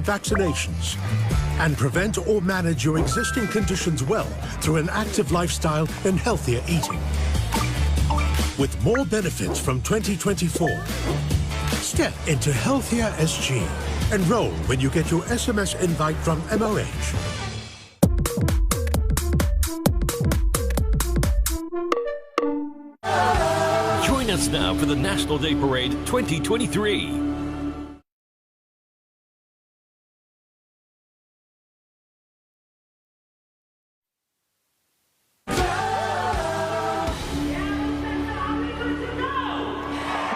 and vaccinations. And prevent or manage your existing conditions well through an active lifestyle and healthier eating. With more benefits from 2024, step into Healthier SG. Enroll when you get your SMS invite from MOH. Join us now for the National Day Parade 2023.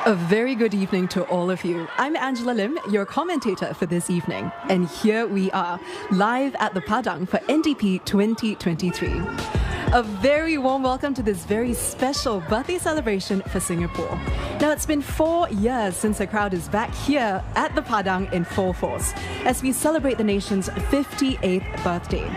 A very good evening to all of you. I'm Angela Lim, your commentator for this evening. And here we are, live at the Padang for NDP 2023. A very warm welcome to this very special birthday celebration for Singapore. Now, it's been 4 years since the crowd is back here at the Padang in full force as we celebrate the nation's 58th birthday.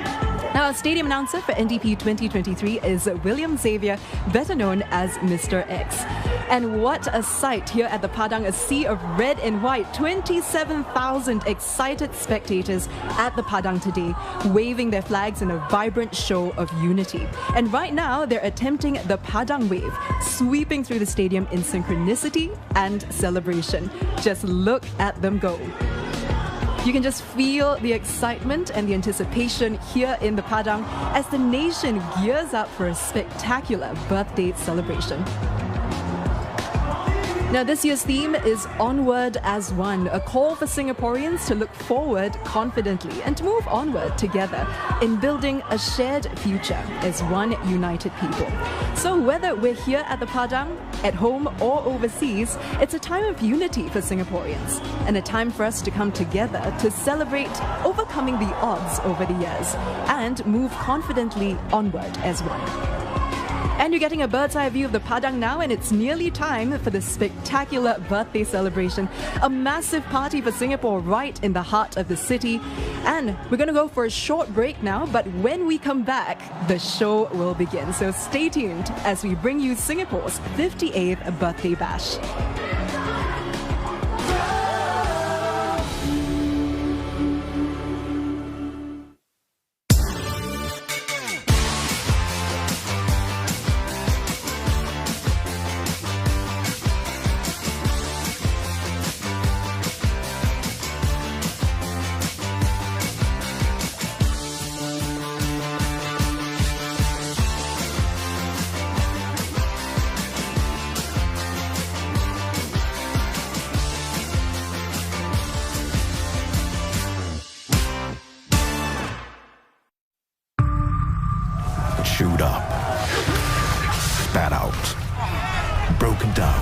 Now, our stadium announcer for NDP 2023 is William Xavier, better known as Mr. X. And what a sight here at the Padang, a sea of red and white, 27,000 excited spectators at the Padang today, waving their flags in a vibrant show of unity. And right now, they're attempting the Padang wave, sweeping through the stadium in synchronicity and celebration. Just look at them go. You can just feel the excitement and the anticipation here in the Padang as the nation gears up for a spectacular birthday celebration. Now, this year's theme is Onward as One, a call for Singaporeans to look forward confidently and to move onward together in building a shared future as one united people. So whether we're here at the Padang, at home or overseas, it's a time of unity for Singaporeans and a time for us to come together to celebrate overcoming the odds over the years and move confidently onward as one. And you're getting a bird's eye view of the Padang now, and it's nearly time for the spectacular birthday celebration. A massive party for Singapore right in the heart of the city. And we're going to go for a short break now, but when we come back, the show will begin. So stay tuned as we bring you Singapore's 58th birthday bash. Chewed up, spat out, broken down,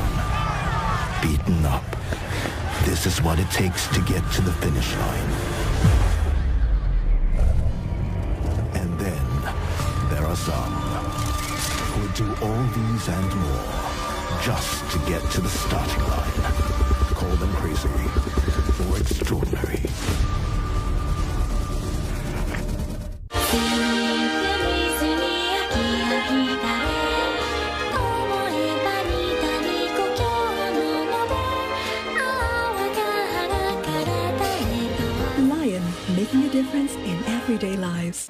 beaten up. This is what it takes to get to the finish line. And then there are some who would do all these and more just to get to the starting line. Call them crazy or extraordinary. Making a difference in everyday lives.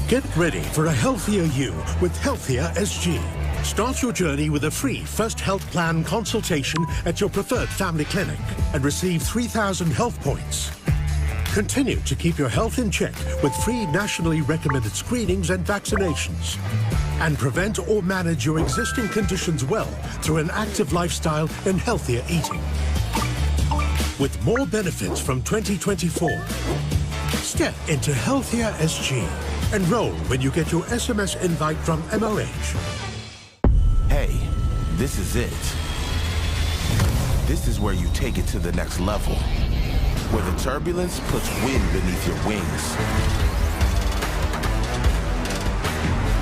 Get ready for a healthier you with Healthier SG. Start your journey with a free first health plan consultation at your preferred family clinic and receive 3,000 health points. Continue to keep your health in check with free nationally recommended screenings and vaccinations. And prevent or manage your existing conditions well through an active lifestyle and healthier eating. With more benefits from 2024, step into Healthier SG. Enroll when you get your SMS invite from MOH. Hey, this is it. This is where you take it to the next level. Where the turbulence puts wind beneath your wings.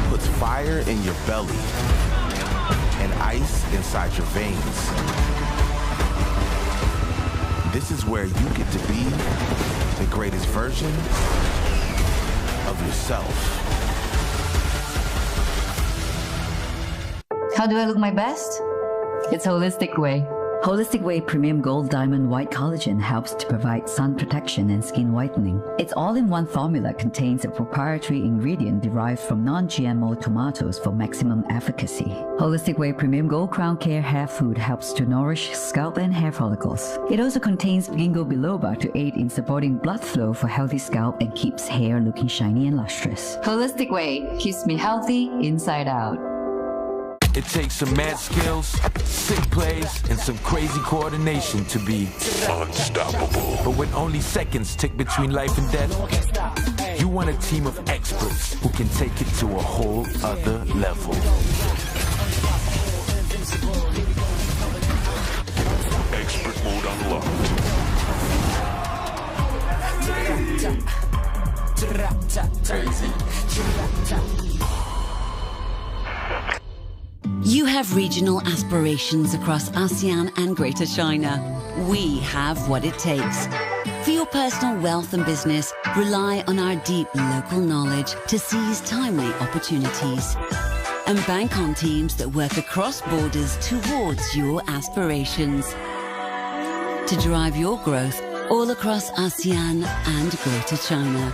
Puts fire in your belly. And ice inside your veins. This is where you get to be the greatest version of yourself. How do I look my best? It's Holistic Way. Holistic Way Premium Gold Diamond White Collagen helps to provide sun protection and skin whitening. Its all-in-one formula contains a proprietary ingredient derived from non-GMO tomatoes for maximum efficacy. Holistic Way Premium Gold Crown Care Hair Food helps to nourish scalp and hair follicles. It also contains ginkgo biloba to aid in supporting blood flow for healthy scalp and keeps hair looking shiny and lustrous. Holistic Way keeps me healthy inside out. It takes some mad skills, sick plays, and some crazy coordination to be unstoppable. But when only seconds tick between life and death, you want a team of experts who can take it to a whole other level. Expert mode unlocked. You have regional aspirations across ASEAN and Greater China. We have what it takes. For your personal wealth and business, rely on our deep local knowledge to seize timely opportunities. And bank on teams that work across borders towards your aspirations. To drive your growth all across ASEAN and Greater China.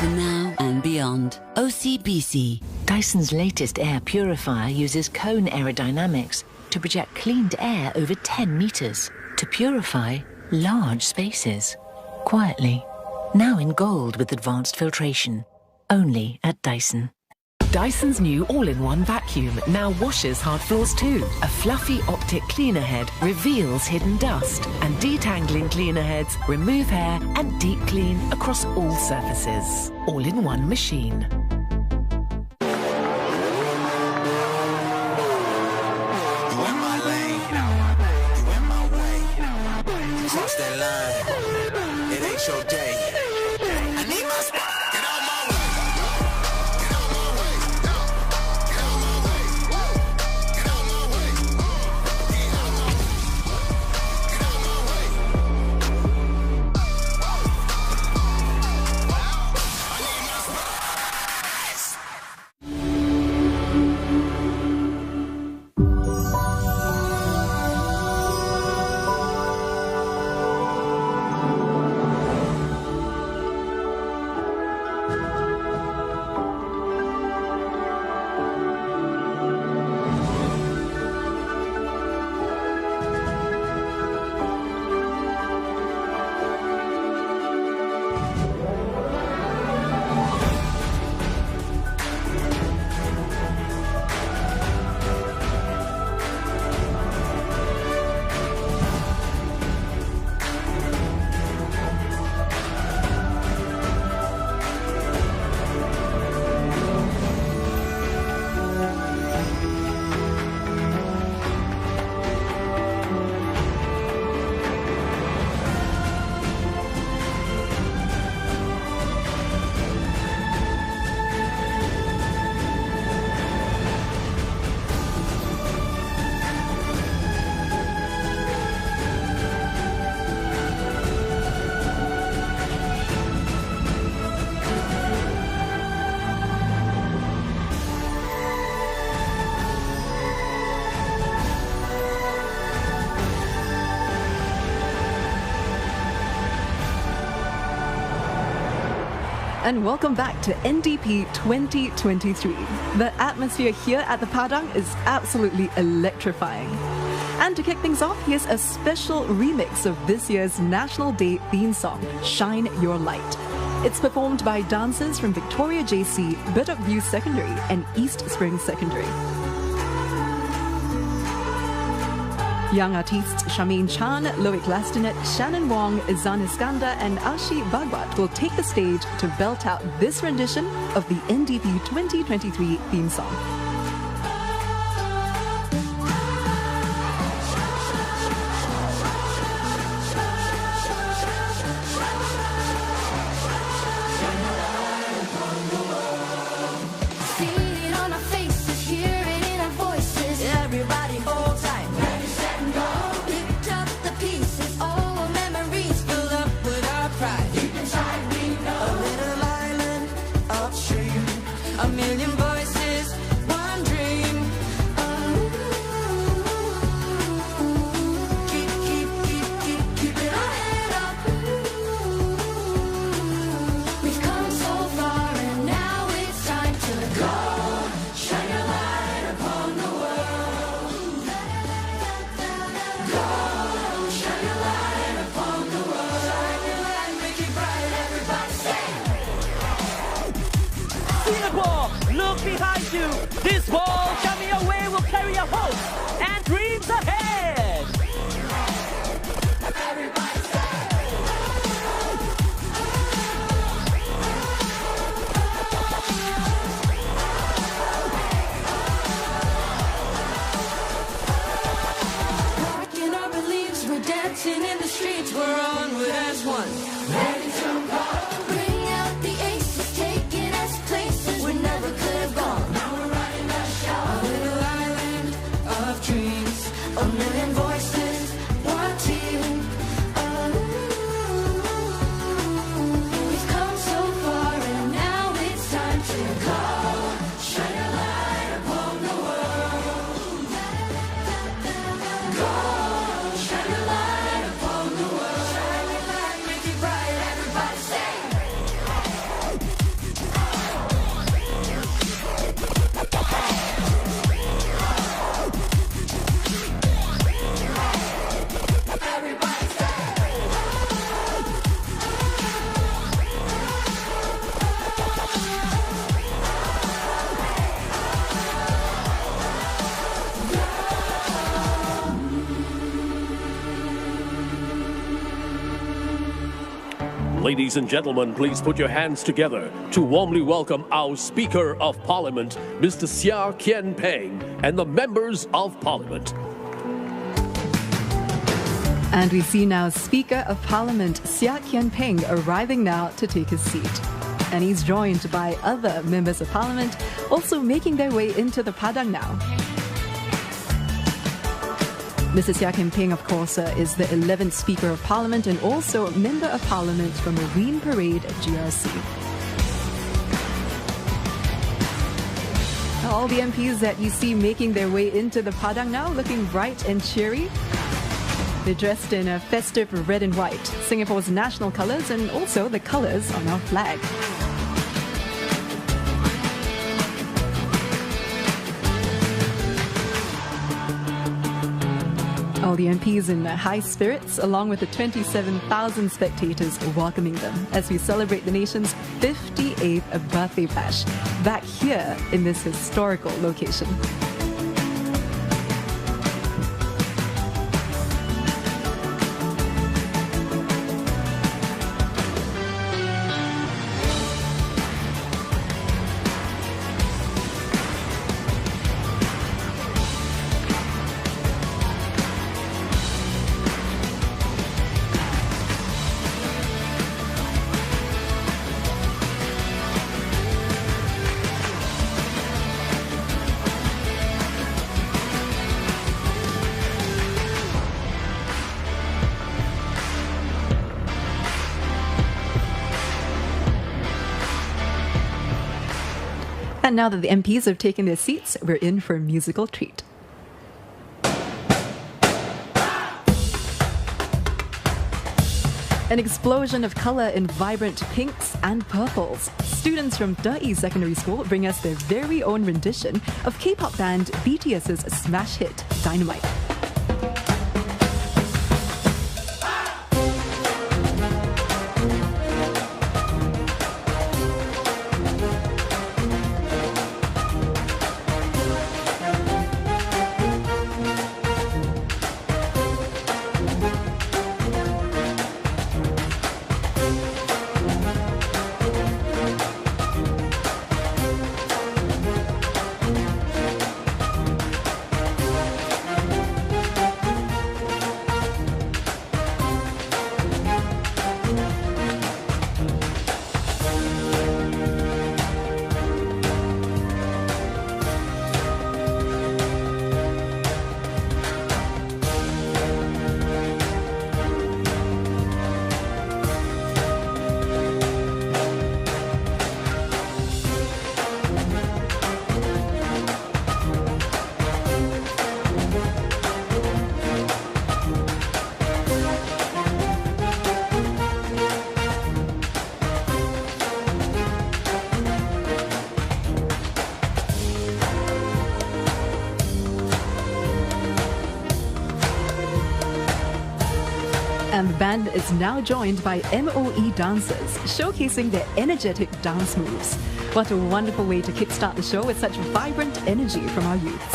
For now and beyond, OCBC. Dyson's latest air purifier uses cone aerodynamics to project cleaned air over 10 meters to purify large spaces. Quietly. Now in gold with advanced filtration. Only at Dyson. Dyson's new all-in-one vacuum now washes hard floors too. A fluffy optic cleaner head reveals hidden dust, and detangling cleaner heads remove hair and deep clean across all surfaces. All-in-one machine. Cross that line, it ain't your day. I need my spot. Get out my way. Get out my way. Get out my way. Get out my way. Get out my way. Get out my way. I need my spot. And welcome back to NDP 2023. The atmosphere here at the Padang is absolutely electrifying. And to kick things off, here's a special remix of this year's National Day theme song, Shine Your Light. It's performed by dancers from Victoria JC, Bedok View Secondary and East Spring Secondary. Young artists Shamin Chan, Loic Lastinet, Shannon Wong, Izan Iskandar and Ashi Bhagwat will take the stage to belt out this rendition of the NDP 2023 theme song. A million voices wall. Look behind you. This wall coming your way will carry your hopes and dreams ahead. Everybody Rocking our beliefs, we're dancing in the streets. We're onward as one. Ready to go. Bring out the aces, taking us places we never could have gone. Now we're riding the show. A little island of dreams, a million voices, one team. We've come so far and now it's time to go. Shine a light upon the world. Go, shine a light upon the world. Shine a light, make it bright, everybody sing. Everybody Ladies and gentlemen, please put your hands together to warmly welcome our Speaker of Parliament, Mr. Seah Kian Peng, and the members of Parliament. And we see now Speaker of Parliament Seah Kian Peng arriving now to take his seat. And he's joined by other members of Parliament also making their way into the Padang now. Mr. Seah Kian Peng, of course, is the 11th Speaker of Parliament and also a Member of Parliament for Marine Parade GRC. All the MPs that you see making their way into the Padang now looking bright and cheery. They're dressed in a festive red and white, Singapore's national colours and also the colours on our flag. All the MPs in high spirits, along with the 27,000 spectators welcoming them as we celebrate the nation's 58th birthday bash back here in this historical location. And now that the MPs have taken their seats, we're in for a musical treat. An explosion of colour in vibrant pinks and purples. Students from Dai Secondary School bring us their very own rendition of K-pop band BTS's smash hit, Dynamite. The band is now joined by MOE dancers, showcasing their energetic dance moves. What a wonderful way to kickstart the show with such vibrant energy from our youths.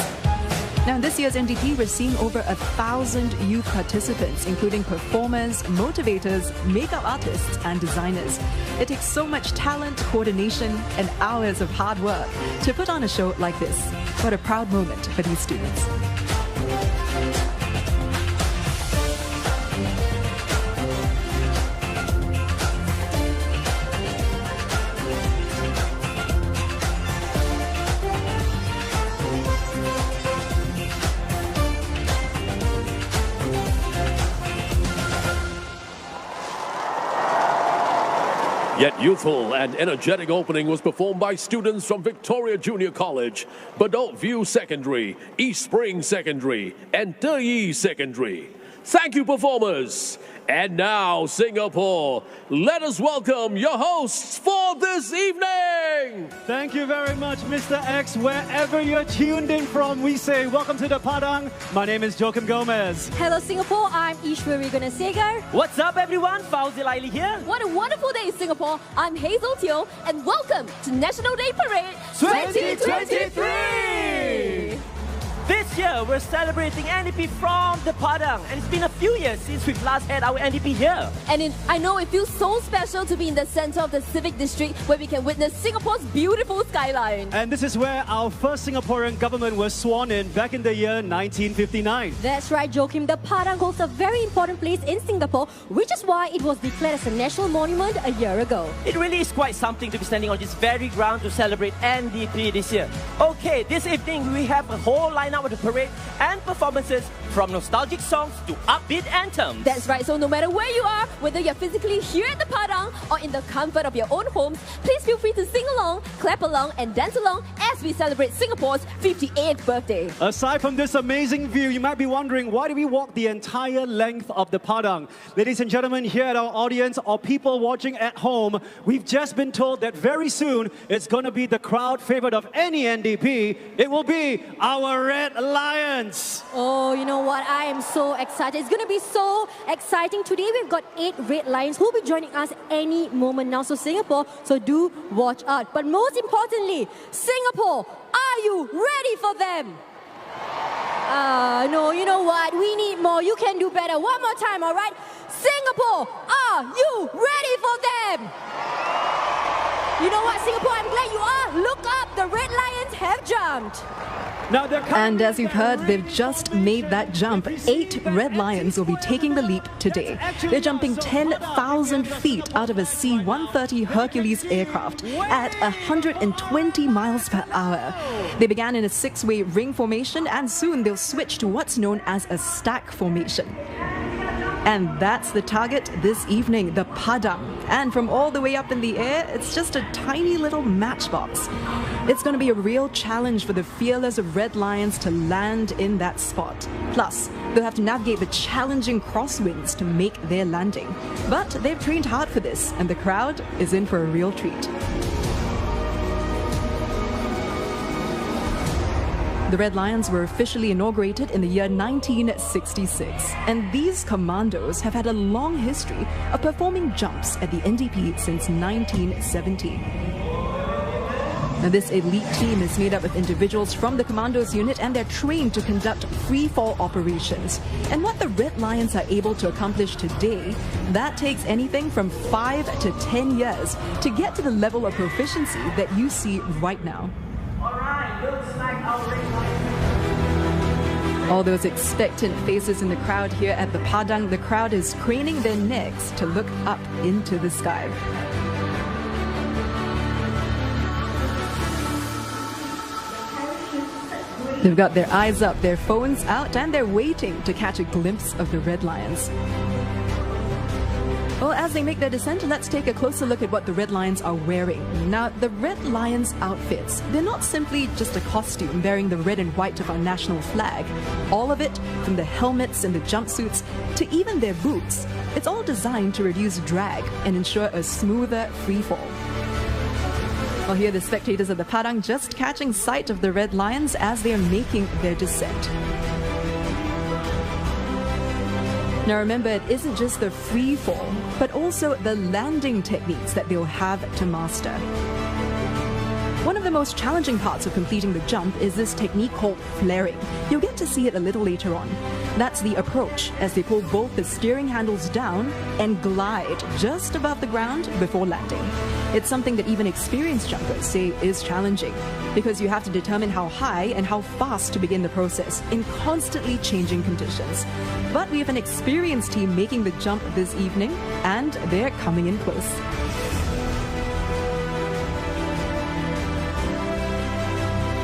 Now, in this year's NDP, we're seeing over 1,000 youth participants, including performers, motivators, makeup artists, and designers. It takes so much talent, coordination, and hours of hard work to put on a show like this. What a proud moment for these students. Yet youthful and energetic opening was performed by students from Victoria Junior College, Bedok View Secondary, East Spring Secondary, and Deyi Secondary. Thank you, performers. And now, Singapore, let us welcome your hosts for this evening. Thank you very much, Mr. X. Wherever you're tuned in from, we say welcome to the Padang. My name is Joachim Gomez. Hello, Singapore. I'm Ishwari Gunasegar. What's up, everyone? Fauzi Laili here. What a wonderful day, Singapore. I'm Hazel Teo, and welcome to National Day Parade 2023. This year, we're celebrating NDP from the Padang, and it's been a few years since we've last had our NDP here. And I know it feels so special to be in the center of the civic district where we can witness Singapore's beautiful skyline. And this is where our first Singaporean government was sworn in back in the year 1959. That's right, Joachim. The Padang holds a very important place in Singapore, which is why it was declared as a national monument a year ago. It really is quite something to be standing on this very ground to celebrate NDP this year. Okay, this evening we have a whole lineup of the parade and performances, from nostalgic songs to upbeat anthems. That's right, so no matter where you are, whether you're physically here at the Padang or in the comfort of your own homes, please feel free to sing along, clap along and dance along as we celebrate Singapore's 58th birthday. Aside from this amazing view, you might be wondering, why do we walk the entire length of the Padang? Ladies and gentlemen, here at our audience or people watching at home, we've just been told that very soon it's going to be the crowd favorite of any NDP. It will be our Red Lions. Oh, you know what? I am so excited. It's going to be so exciting. Today we've got 8 Red Lions who will be joining us any moment now. So Singapore, so do watch out. But most importantly, Singapore, are you ready for them? No, you know what? We need more. You can do better. One more time, all right? Singapore, are you ready for them? You know what, Singapore? I'm glad you are. Look up. The Red Lions have jumped. Now and as you've heard, they've just made that jump. 8 Red Lions will be taking the leap today. They're jumping 10,000 feet out of a C-130 Hercules aircraft at 120 miles per hour. They began in a 6-way ring formation, and soon they'll switch to what's known as a stack formation. And that's the target this evening, the Padang. And from all the way up in the air, it's just a tiny little matchbox. It's going to be a real challenge for the fearless Red Lions to land in that spot. Plus, they'll have to navigate the challenging crosswinds to make their landing. But they've trained hard for this, and the crowd is in for a real treat. The Red Lions were officially inaugurated in the year 1966, and these commandos have had a long history of performing jumps at the NDP since 1970. Now, this elite team is made up of individuals from the Commandos unit, and they're trained to conduct free-fall operations. And what the Red Lions are able to accomplish today, that takes anything from 5 to 10 years to get to the level of proficiency that you see right now. All those expectant faces in the crowd here at the Padang, the crowd is craning their necks to look up into the sky. They've got their eyes up, their phones out, and they're waiting to catch a glimpse of the Red Lions. Well, as they make their descent, let's take a closer look at what the Red Lions are wearing. Now, the Red Lions outfits, they're not simply just a costume bearing the red and white of our national flag. All of it, from the helmets and the jumpsuits to even their boots, it's all designed to reduce drag and ensure a smoother freefall. Well, here are the spectators of the Padang just catching sight of the Red Lions as they are making their descent. Now remember, it isn't just the free fall, but also the landing techniques that they'll have to master. One of the most challenging parts of completing the jump is this technique called flaring. You'll get to see it a little later on. That's the approach, as they pull both the steering handles down and glide just above the ground before landing. It's something that even experienced jumpers say is challenging, because you have to determine how high and how fast to begin the process in constantly changing conditions. But we have an experienced team making the jump this evening, and they're coming in close.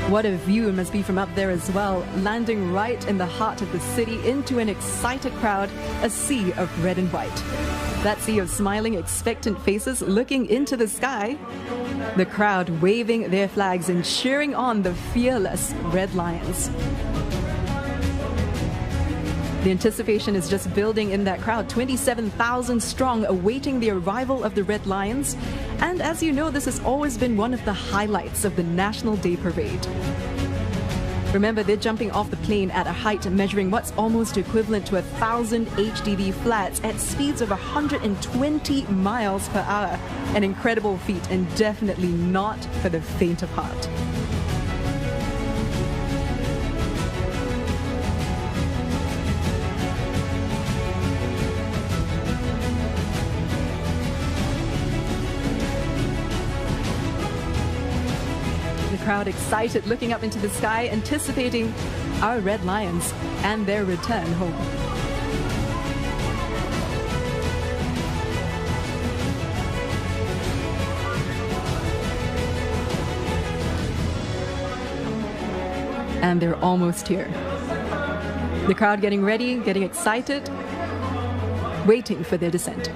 What a view it must be from up there as well, landing right in the heart of the city into an excited crowd, a sea of red and white. That sea of smiling, expectant faces looking into the sky. The crowd waving their flags and cheering on the fearless Red Lions. The anticipation is just building in that crowd, 27,000 strong, awaiting the arrival of the Red Lions. And as you know, this has always been one of the highlights of the National Day Parade. Remember, they're jumping off the plane at a height measuring what's almost equivalent to 1,000 HDV flats at speeds of 120 miles per hour. An incredible feat, and definitely not for the faint of heart. Crowd excited, looking up into the sky, anticipating our Red Lions and their return home. And they're almost here. The crowd getting ready, getting excited, waiting for their descent.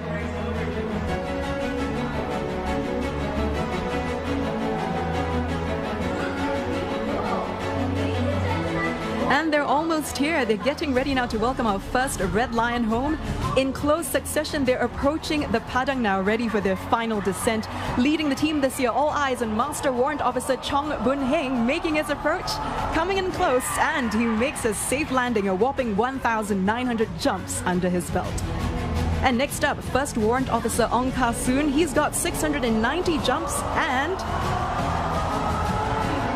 And they're almost here. They're getting ready now to welcome our first Red Lion home. In close succession, they're approaching the Padang now, ready for their final descent. Leading the team this year, all eyes on Master Warrant Officer Chong Boon Heng making his approach. Coming in close, and he makes a safe landing, a whopping 1,900 jumps under his belt. And next up, First Warrant Officer Ong Ka Soon. He's got 690 jumps, and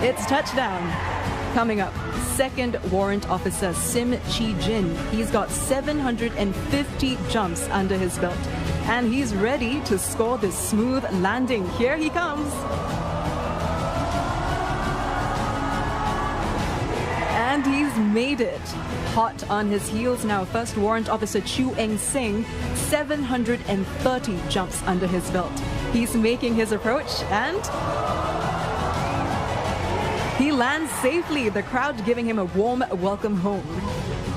it's touchdown. Coming up, Second Warrant Officer Sim Chi Jin. He's got 750 jumps under his belt, and he's ready to score this smooth landing. Here he comes. And he's made it. Hot on his heels now, First Warrant Officer Chu Eng Sing, 730 jumps under his belt. He's making his approach, and he lands safely, the crowd giving him a warm welcome home.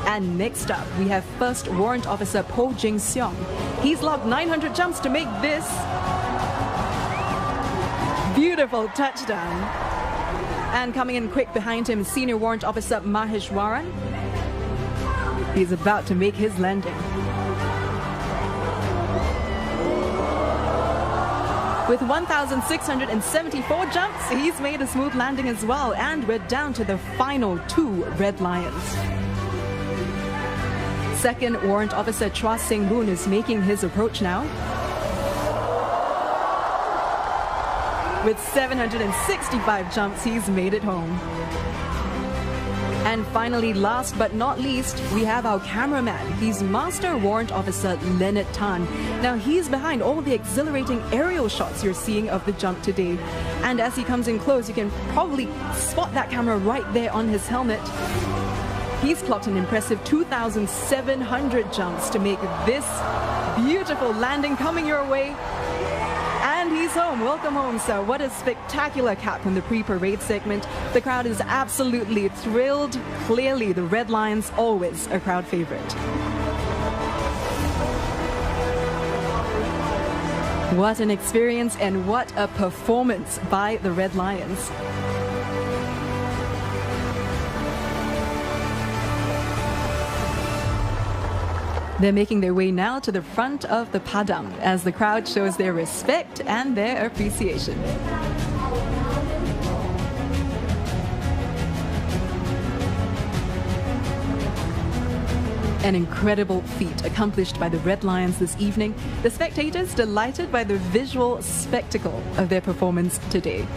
And next up, we have First Warrant Officer Po Jing Seong. He's logged 900 jumps to make this beautiful touchdown. And coming in quick behind him, Senior Warrant Officer Maheshwaran. He's about to make his landing. With 1,674 jumps, he's made a smooth landing as well, and we're down to the final 2 Red Lions. Second Warrant Officer Chua Seng Boon is making his approach now. With 765 jumps, he's made it home. And finally, last but not least, we have our cameraman. He's Master Warrant Officer Leonard Tan. Now, he's behind all the exhilarating aerial shots you're seeing of the jump today. And as he comes in close, you can probably spot that camera right there on his helmet. He's clocked an impressive 2,700 jumps to make this beautiful landing coming your way. And he's home. Welcome home, sir. What a spectacular cap in the pre-parade segment. The crowd is absolutely thrilled. Clearly, the Red Lions, always a crowd favorite. What an experience and what a performance by the Red Lions. They're making their way now to the front of the Padang as the crowd shows their respect and their appreciation. An incredible feat accomplished by the Red Lions this evening. The spectators delighted by the visual spectacle of their performance today.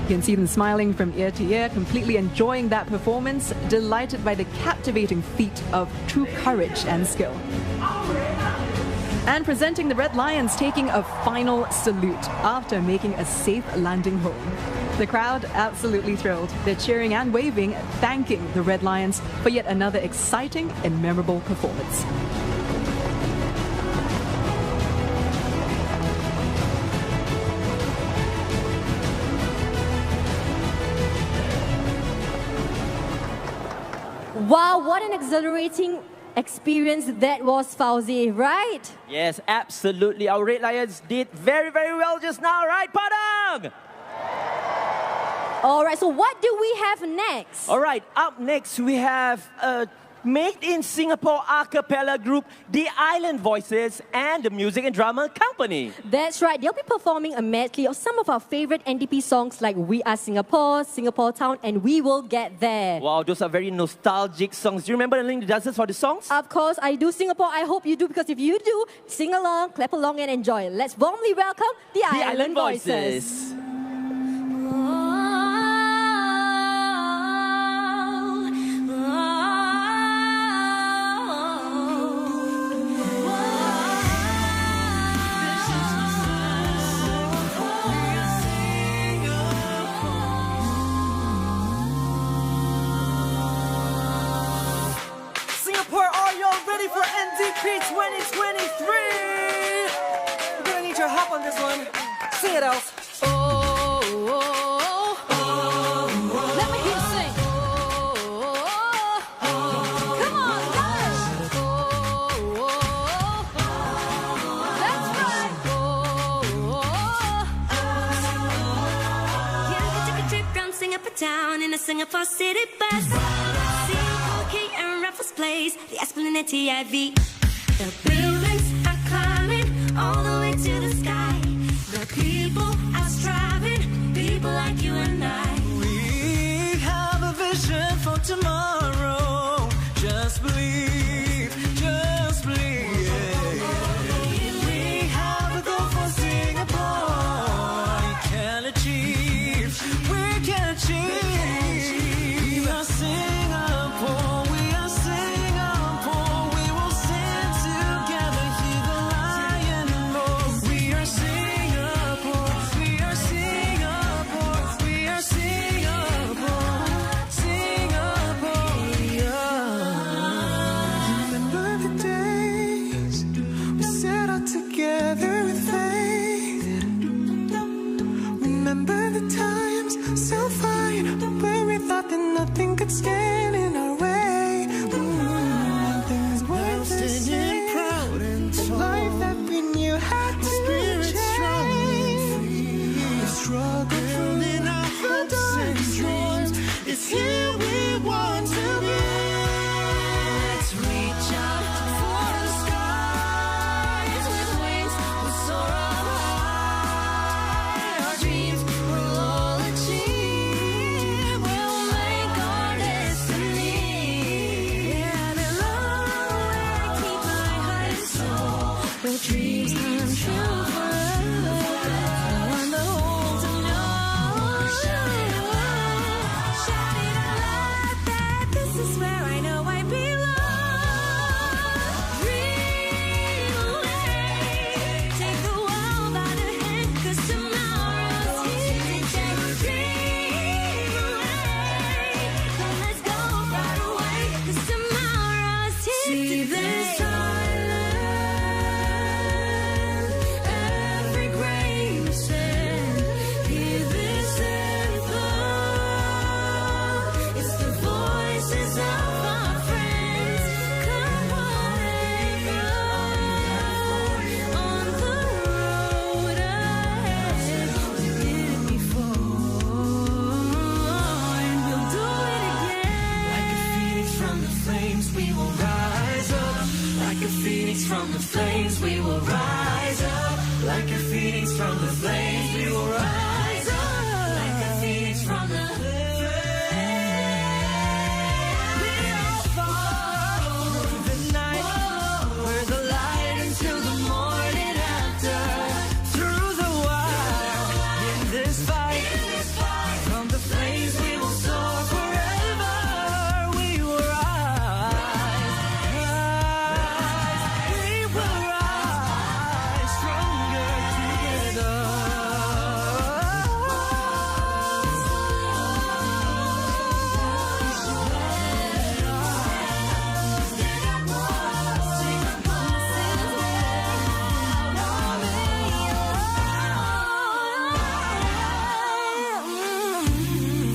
You can see them smiling from ear to ear, completely enjoying that performance, delighted by the captivating feat of true courage and skill. And presenting the Red Lions taking a final salute after making a safe landing home. The crowd absolutely thrilled. They're cheering and waving, thanking the Red Lions for yet another exciting and memorable performance. Wow, what an exhilarating experience that was, Fauzi, right? Yes, absolutely. Our Red Lions did very, very well just now, right, Padang? All right, so what do we have next? All right, up next we have a made in Singapore a cappella group, The Island Voices, and the Music and Drama Company. That's right, they'll be performing a medley of some of our favorite NDP songs like We Are Singapore, Singapore Town, and We Will Get There. Wow, those are very nostalgic songs. Do you remember the dances for the songs? Of course, I do. Singapore, I hope you do, because if you do, sing along, clap along, and enjoy. Let's warmly welcome The Island Voices. Ready for NDP 2023? We're gonna need your help on this one. Sing it, Els. Oh, oh, oh, oh. Let me hear you sing. Oh, oh, oh. Come on, guys. Oh, oh, oh. That's right. Oh, oh. Yeah, we took a trip round Singapore town in a Singapore city bus. Place, the Esplanade TIV. The buildings are climbing all the way to the sky. The people are striving, people like you and I. We have a vision for tomorrow. Just believe, just believe. We have a goal for Singapore. We can achieve, we can achieve. We are Singapore. Nothing could stand in our way. Things were standing proud and tall. The life that we knew had to spirit strong and free. The struggle building our hopes and dreams. It's here we want to be. Let's reach out for the skies with wings. We'll soar up high. Our dreams we'll all achieve. We'll make our destiny. this fight. From the flames we will soar forever. We will rise, we will rise stronger together.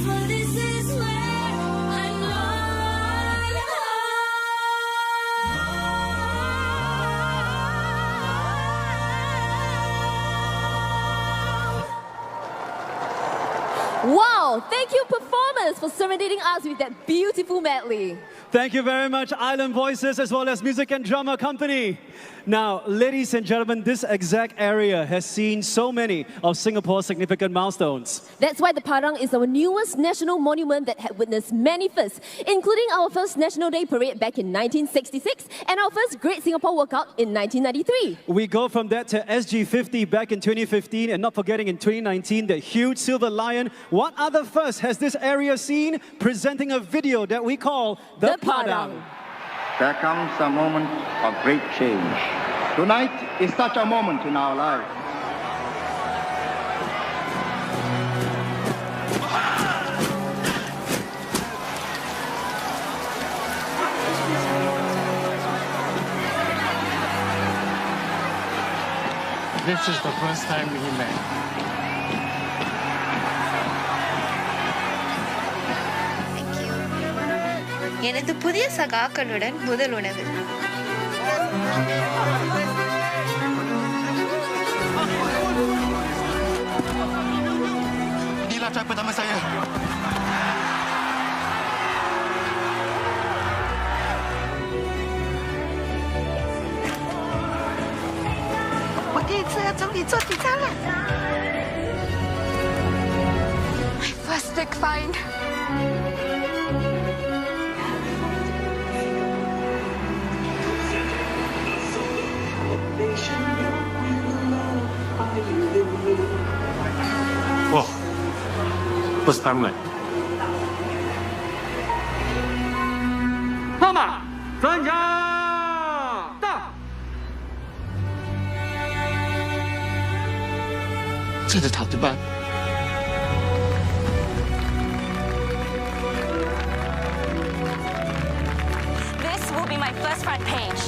For this is where I'm Wow, thank you performers for serenading us with that beautiful medley. Thank you very much, Island Voices, as well as Music and Drama Company. Now, ladies and gentlemen, this exact area has seen so many of Singapore's significant milestones. That's why the Padang is our newest national monument that had witnessed many firsts, including our first National Day Parade back in 1966 and our first Great Singapore Workout in 1993. We go from that to SG50 back in 2015, and not forgetting in 2019, the huge Silver Lion. What other first has this area seen? Presenting a video that we call The Padang. There comes a moment of great change. Tonight is such a moment in our lives. This is the first time we met. எனது புதிய சகாக்களுடன் முதல் உணவு. Inilah try pertama saya. My first big find. Wow, first time like. Mama, 专家到。这是塔利班。This will be my first front page.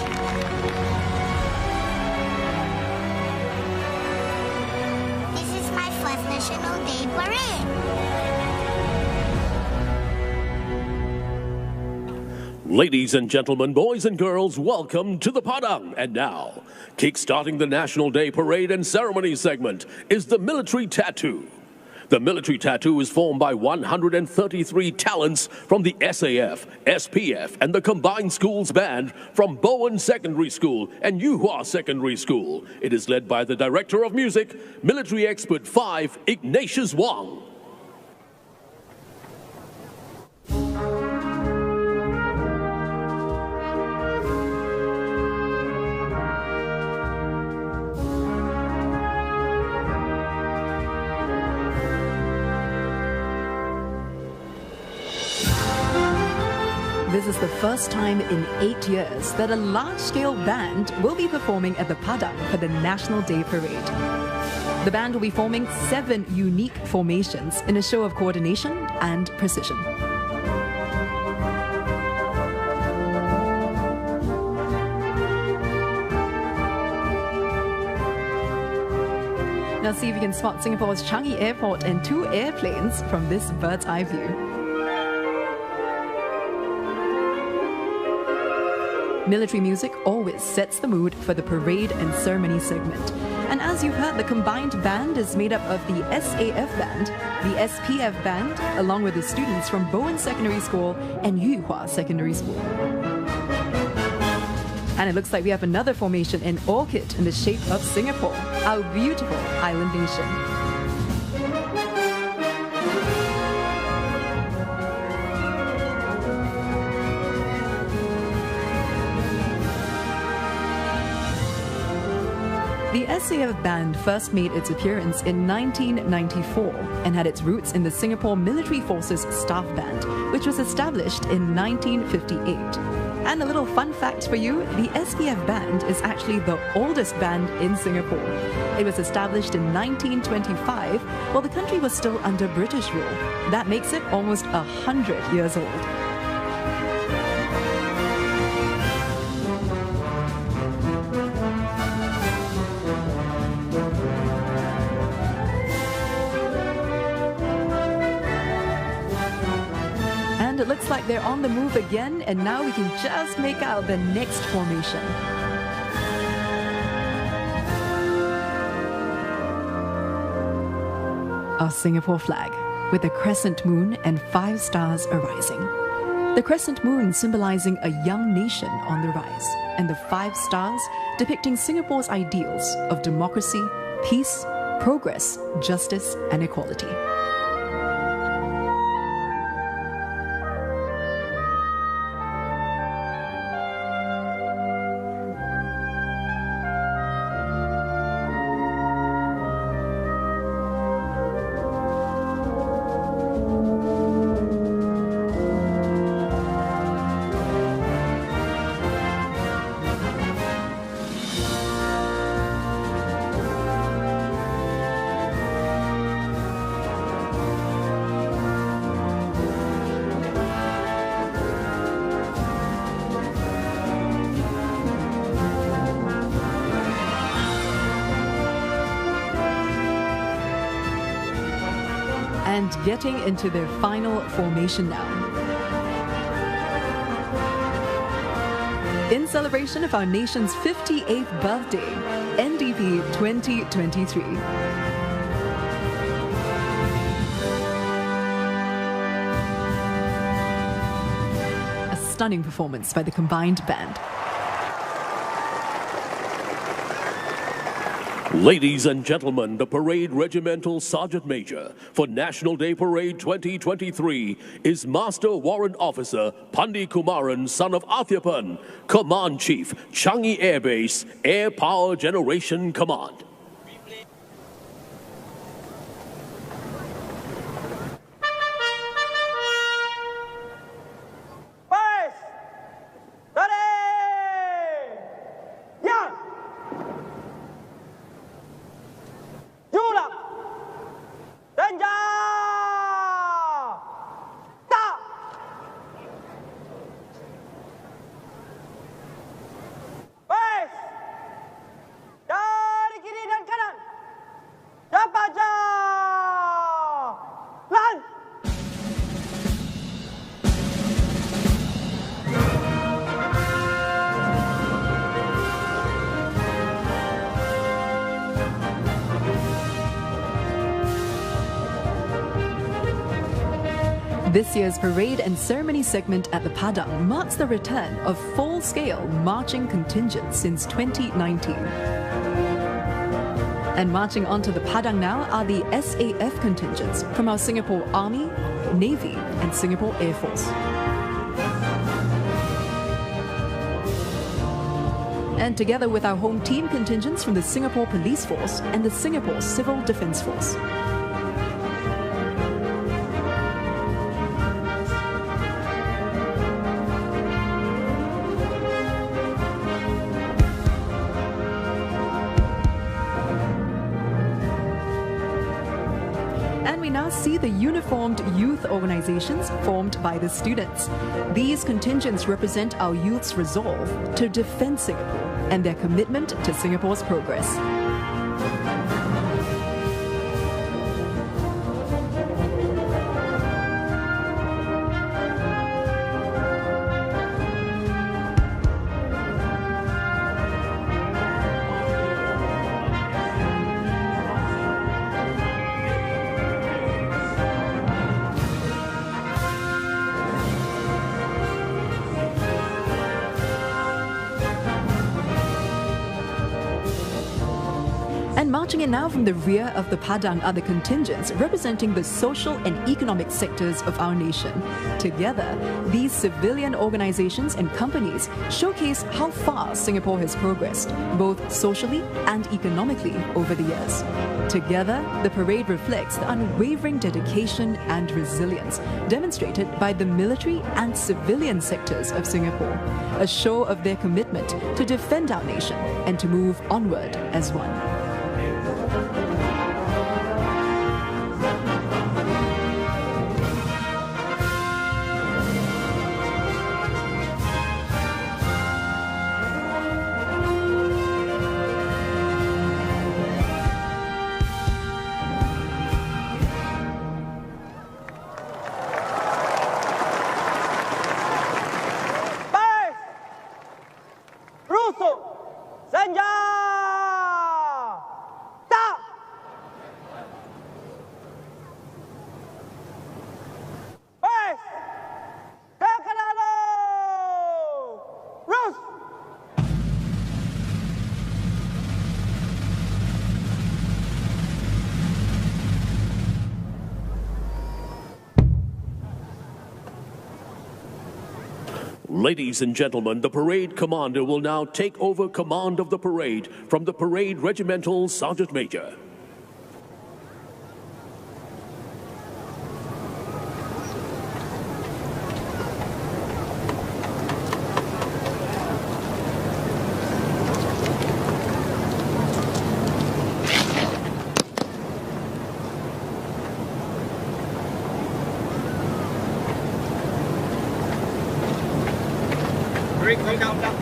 This is my first National Day Parade. Ladies and gentlemen, boys and girls, welcome to the Padang. And now, kick-starting the National Day Parade and Ceremony segment is the military tattoo. The military tattoo is formed by 133 talents from the SAF, SPF, and the Combined Schools Band from Bowen Secondary School and Yuhua Secondary School. It is led by the Director of Music, Military Expert 5, Ignatius Wong. This is the first time in 8 years that a large-scale band will be performing at the Padang for the National Day Parade. The band will be forming 7 unique formations in a show of coordination and precision. Now see if you can spot Singapore's Changi Airport and 2 airplanes from this bird's eye view. Military music always sets the mood for the parade and ceremony segment. And as you've heard, the combined band is made up of the SAF band, the SPF band, along with the students from Bowen Secondary School and Yuhua Secondary School. And it looks like we have another formation in orchid in the shape of Singapore, our beautiful island nation. The SAF band first made its appearance in 1994 and had its roots in the Singapore Military Forces Staff Band, which was established in 1958. And a little fun fact for you, the SPF band is actually the oldest band in Singapore. It was established in 1925 while the country was still under British rule. That makes it almost 100 years old. And it looks like they're on the move again, and now we can just make out the next formation. Our Singapore flag, with a crescent moon and 5 stars arising. The crescent moon symbolizing a young nation on the rise, and the 5 stars depicting Singapore's ideals of democracy, peace, progress, justice, and equality. And getting into their final formation now. In celebration of our nation's 58th birthday, NDP 2023. A stunning performance by the combined band. Ladies and gentlemen, the Parade Regimental Sergeant Major for National Day Parade 2023 is Master Warrant Officer Pandi Kumaran, son of Athiapan, Command Chief, Changi Air Base, Air Power Generation Command. This year's parade and ceremony segment at the Padang marks the return of full-scale marching contingents since 2019. And marching onto the Padang now are the SAF contingents from our Singapore Army, Navy and Singapore Air Force. And together with our home team contingents from the Singapore Police Force and the Singapore Civil Defence Force. We now see the uniformed youth organizations formed by the students. These contingents represent our youth's resolve to defend Singapore and their commitment to Singapore's progress. marching in now from the rear of the Padang are the contingents representing the social and economic sectors of our nation. Together, these civilian organizations and companies showcase how far Singapore has progressed, both socially and economically over the years. Together, the parade reflects the unwavering dedication and resilience demonstrated by the military and civilian sectors of Singapore, a show of their commitment to defend our nation and to move onward as one. Ladies and gentlemen, the parade commander will now take over command of the parade from the Parade Regimental Sergeant Major.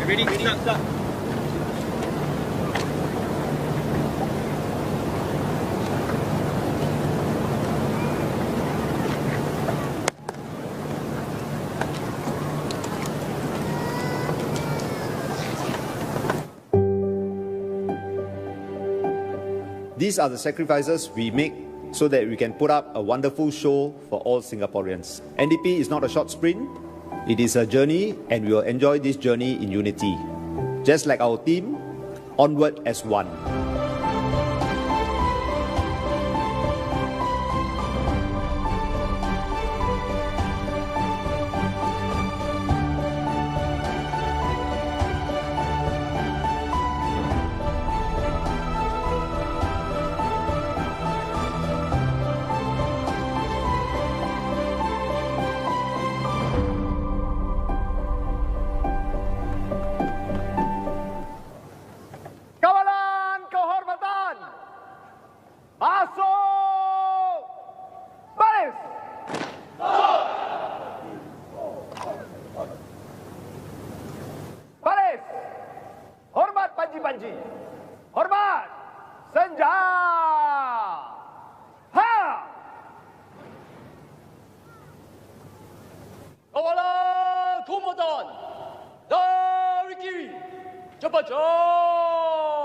Ready? Start. These are the sacrifices we make so that we can put up a wonderful show for all Singaporeans. NDP is not a short sprint. It is a journey, and we will enjoy this journey in unity. Just like our team, onward as one. Panji. Hormat. Senja. Ha. Kawalan komandan dari kiri. Cepat jalan.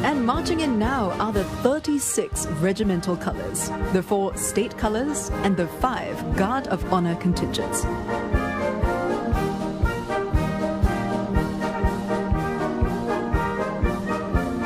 And marching in now are the 36 regimental colours, the 4 state colours and the 5 Guard of Honour contingents.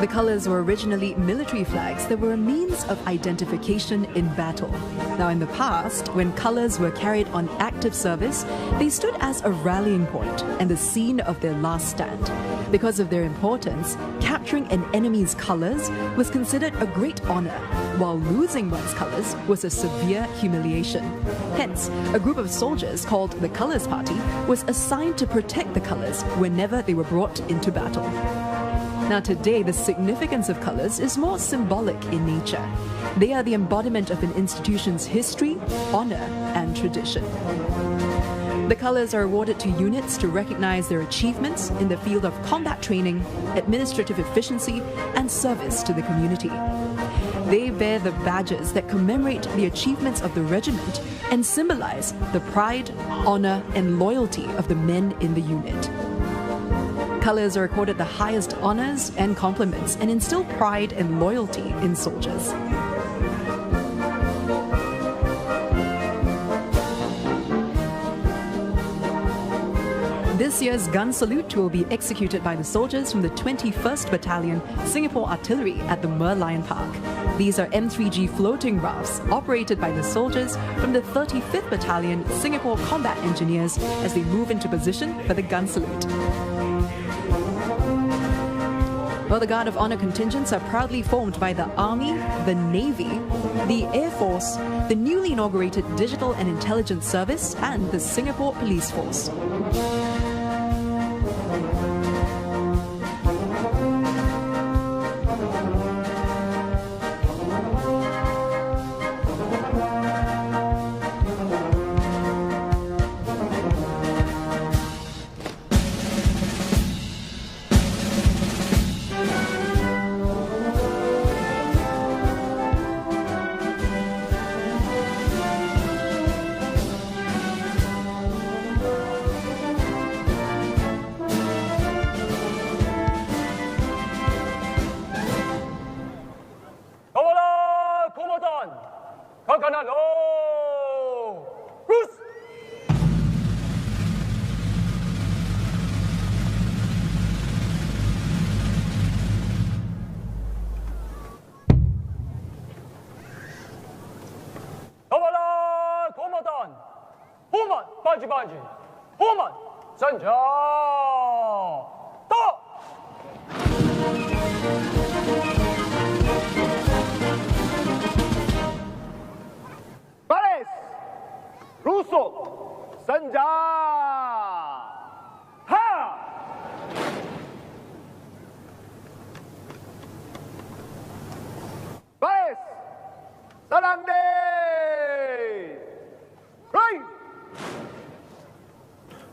The colours were originally military flags that were a means of identification in battle. Now, in the past, when colours were carried on active service, they stood as a rallying point and the scene of their last stand. Because of their importance, capturing an enemy's colours was considered a great honour, while losing one's colours was a severe humiliation. Hence, a group of soldiers called the Colours Party was assigned to protect the colours whenever they were brought into battle. Now today, the significance of colours is more symbolic in nature. They are the embodiment of an institution's history, honour and tradition. The colours are awarded to units to recognise their achievements in the field of combat training, administrative efficiency and service to the community. They bear the badges that commemorate the achievements of the regiment and symbolise the pride, honour and loyalty of the men in the unit. Colours are accorded the highest honours and compliments and instill pride and loyalty in soldiers. This year's gun salute will be executed by the soldiers from the 21st Battalion Singapore Artillery at the Merlion Park. These are M3G floating rafts operated by the soldiers from the 35th Battalion Singapore Combat Engineers as they move into position for the gun salute. Well, the Guard of Honour contingents are proudly formed by the Army, the Navy, the Air Force, the newly inaugurated Digital and Intelligence Service, and the Singapore Police Force.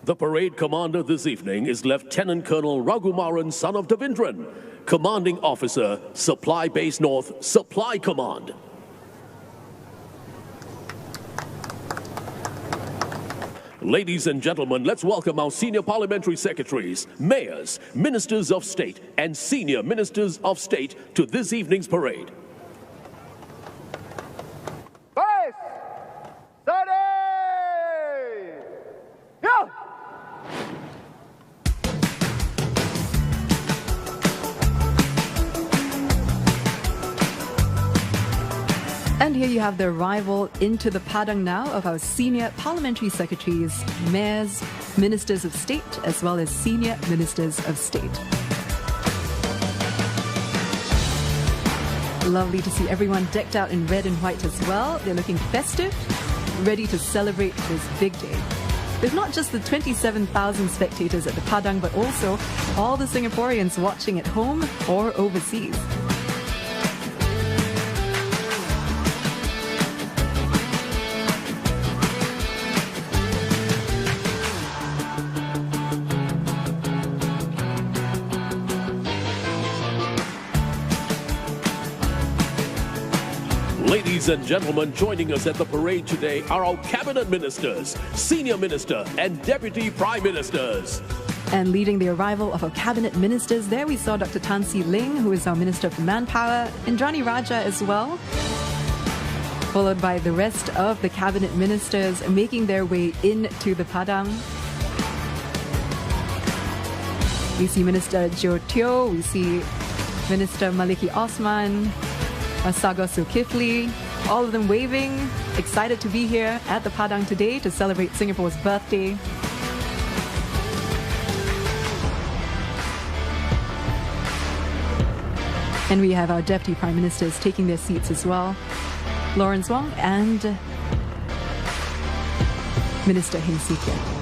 The parade commander this evening is Lieutenant Colonel Raghumaran, son of Davindran, Commanding Officer, Supply Base North, Supply Command. Ladies and gentlemen, let's welcome our senior parliamentary secretaries, mayors, ministers of state, and senior ministers of state to this evening's parade. And here you have the arrival into the Padang now of our senior parliamentary secretaries, mayors, ministers of state, as well as senior ministers of state. Lovely to see everyone decked out in red and white as well. They're looking festive, ready to celebrate this big day. There's not just the 27,000 spectators at the Padang, but also all the Singaporeans watching at home or overseas. Ladies and gentlemen, joining us at the parade today are our cabinet ministers, senior minister and deputy prime ministers. And leading the arrival of our cabinet ministers, there we saw Dr. Tan See Ling, who is our Minister for Manpower, Indrani Raja as well, followed by the rest of the cabinet ministers making their way into the Padang. We see Minister Jo Teo, we see Minister Maliki Osman, Masagos Zulkifli, all of them waving, excited to be here at the Padang today to celebrate Singapore's birthday. And we have our Deputy Prime Ministers taking their seats as well. Lawrence Wong and Minister Heng Swee Keat.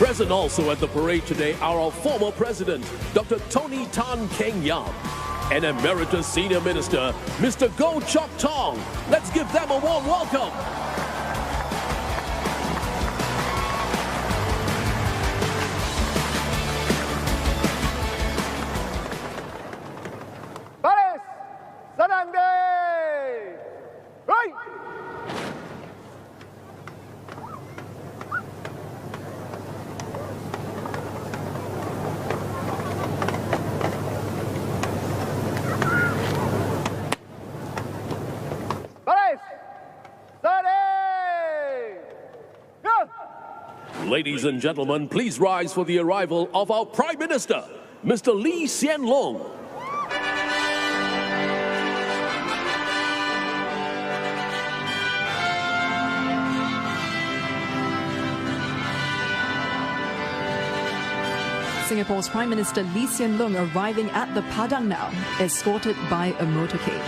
Present also at the parade today are our former president, Dr. Tony Tan Keng Yam, and Emeritus Senior Minister, Mr. Goh Chok Tong. Let's give them a warm welcome. Baris, Senang Day! Right! Ladies and gentlemen, please rise for the arrival of our Prime Minister, Mr. Lee Hsien Loong. Singapore's Prime Minister Lee Hsien Loong arriving at the Padang now, escorted by a motorcade.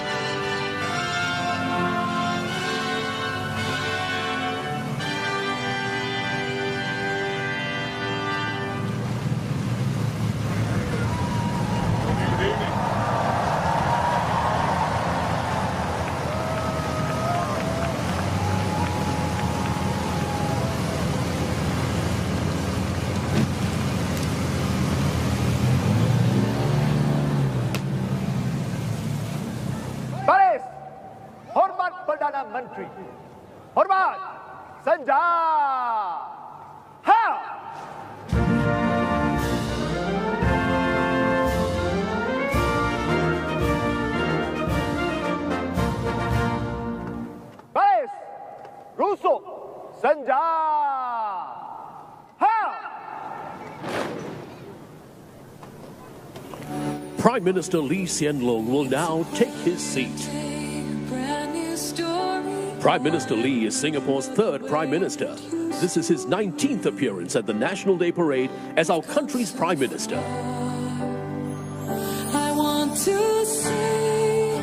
Perdana Menteri. Hormat, senja. Ha! Baris, rusuk, senja. Ha! Prime Minister Lee Hsien Loong will now take his seat. Prime Minister Lee is Singapore's third Prime Minister. This is his 19th appearance at the National Day Parade as our country's Prime Minister. I want to sing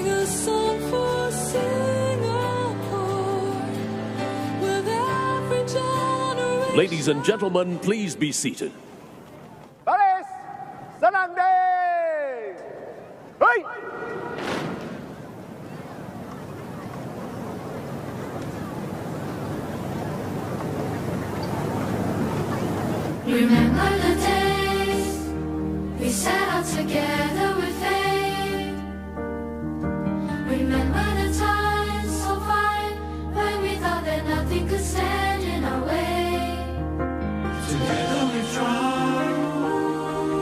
a song for Singapore with every generation. Ladies and gentlemen, please be seated. Baris, senang day. Hey! Remember the days we set out together with faith. Remember the times so fine when we thought that nothing could stand in our way. Together we've tried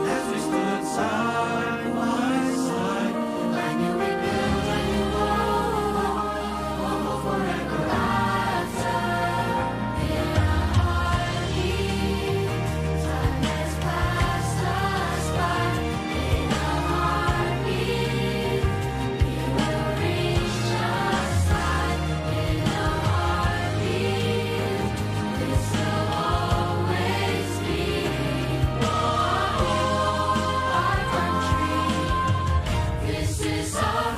as we stood side by side. I knew we built a new world, one more forever after. In our heartbeat. Time has passed us by. In our heartbeat, we will reach just right. In our heartbeat, this will always be our country. This is our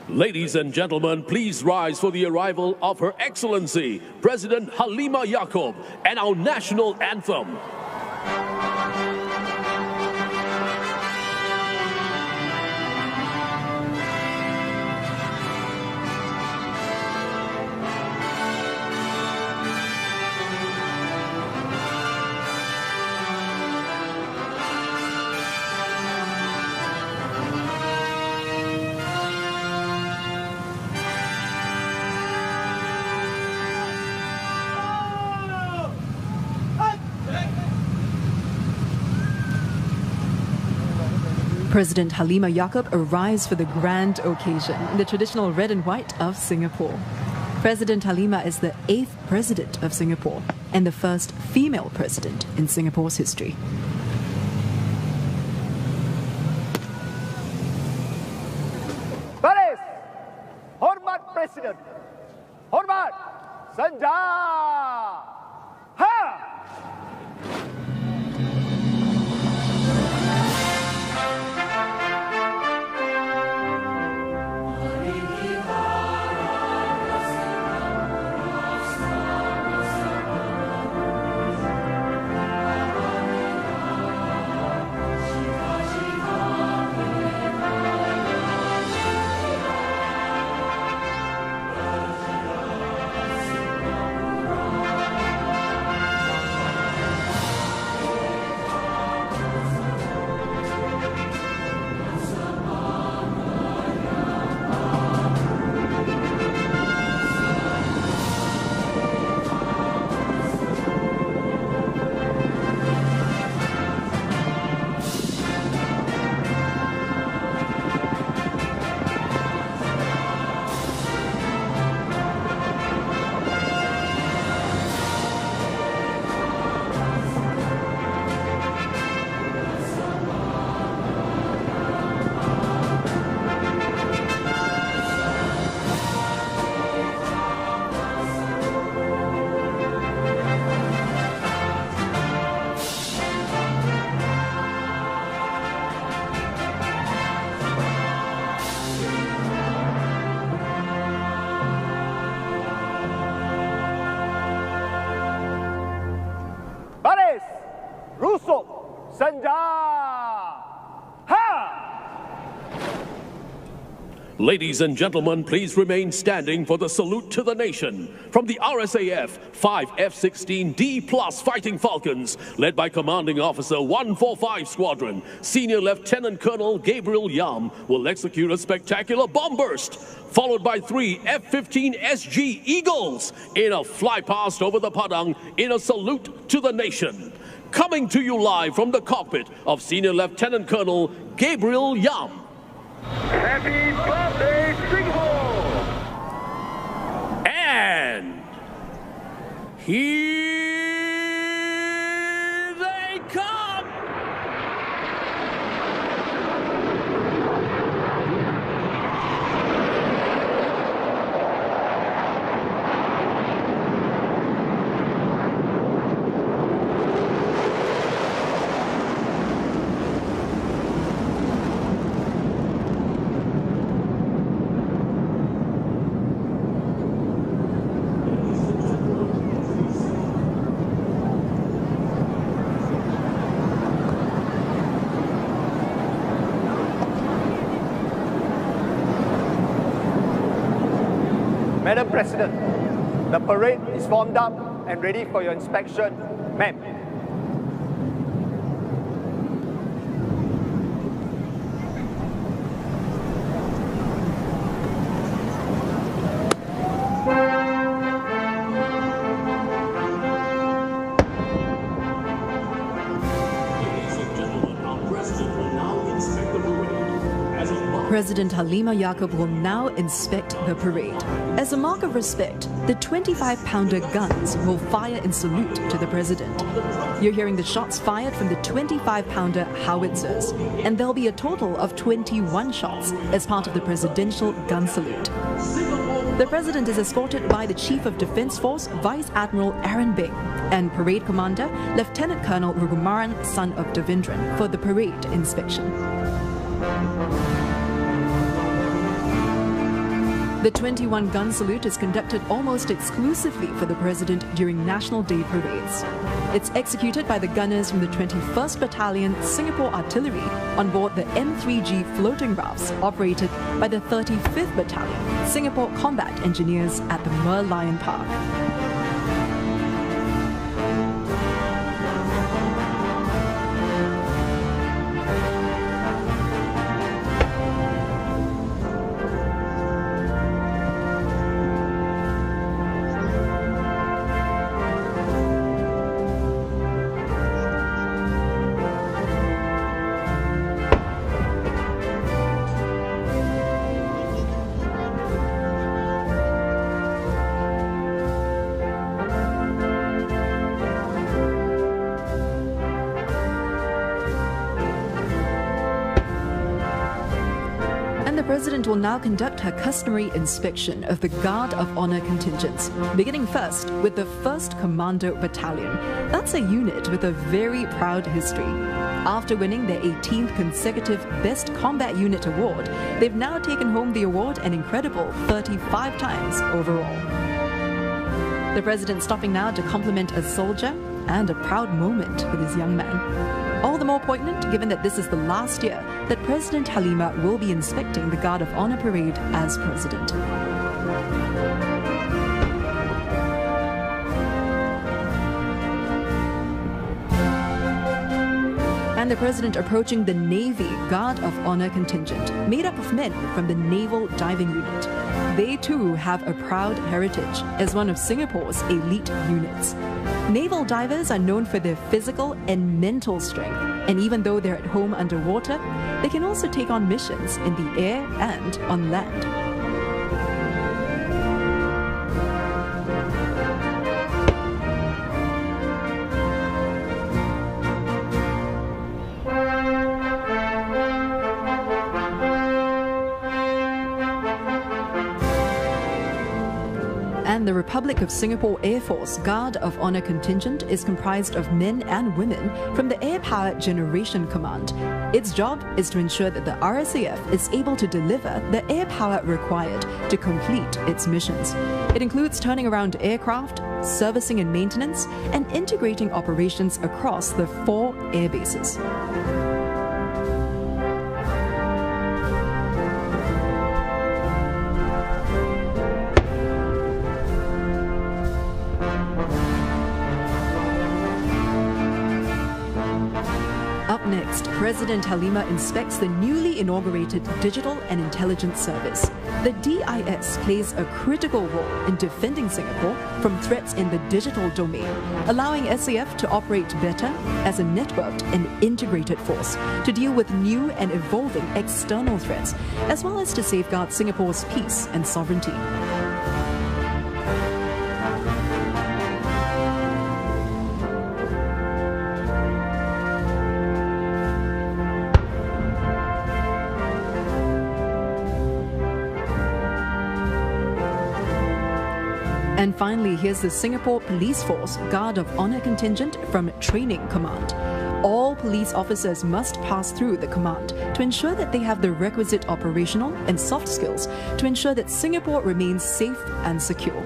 Ladies and gentlemen, please rise for the arrival of Her Excellency, President Halimah Yacob, and our national anthem. President Halimah Yacob arrives for the grand occasion in the traditional red and white of Singapore. President Halimah is the 8th President of Singapore. and the first female president in Singapore's history. Baris! Hormat Presiden! Hormat! Senja! Ha! Baris! Rusuk! Senja! Ha! Ladies and gentlemen, please remain standing for the salute to the nation. From the RSAF, 5 F-16D Plus Fighting Falcons, led by Commanding Officer 145 Squadron, Senior Lieutenant Colonel Gabriel Yam, will execute a spectacular bomb burst, followed by 3 F-15 SG Eagles in a fly past over the Padang in a salute to the nation. Coming to you live from the cockpit of Senior Lieutenant Colonel Gabriel Yam. Happy birthday, Singapore! And here they come! Madam President, the parade is formed up and ready for your inspection. Ma'am. President Halimah Yacob will now inspect the parade. As a mark of respect, the 25-pounder guns will fire in salute to the president. You're hearing the shots fired from the 25-pounder howitzers, and there'll be a total of 21 shots as part of the presidential gun salute. The president is escorted by the Chief of Defence Force, Vice Admiral Aaron Bing, and Parade Commander, Lieutenant Colonel Rugumaran, son of Devendran, for the parade inspection. The 21-gun salute is conducted almost exclusively for the president during National Day parades. It's executed by the gunners from the 21st Battalion Singapore Artillery on board the M3G floating rafts operated by the 35th Battalion Singapore Combat Engineers at the Merlion Park. President will now conduct her customary inspection of the Guard of Honor contingents, beginning first with the 1st Commando Battalion. That's a unit with a very proud history. After winning their 18th consecutive Best Combat Unit award, they've now taken home the award an incredible 35 times overall. The President stopping now to compliment a soldier, and a proud moment for this young man. All the more poignant given that this is the last year that President Halima will be inspecting the Guard of Honor Parade as President. And the President approaching the Navy Guard of Honor contingent, made up of men from the Naval Diving Unit. They too have a proud heritage as one of Singapore's elite units. Naval divers are known for their physical and mental strength, and even though they're at home underwater, they can also take on missions in the air and on land. The Republic of Singapore Air Force Guard of Honor contingent is comprised of men and women from the Air Power Generation Command. Its job is to ensure that the RSAF is able to deliver the air power required to complete its missions. It includes turning around aircraft, servicing and maintenance, and integrating operations across the 4 air bases. Next, President Halima inspects the newly inaugurated Digital and Intelligence Service. The DIS plays a critical role in defending Singapore from threats in the digital domain, allowing SAF to operate better as a networked and integrated force to deal with new and evolving external threats, as well as to safeguard Singapore's peace and sovereignty. And finally, here's the Singapore Police Force Guard of Honor contingent from Training Command. All police officers must pass through the command to ensure that they have the requisite operational and soft skills to ensure that Singapore remains safe and secure.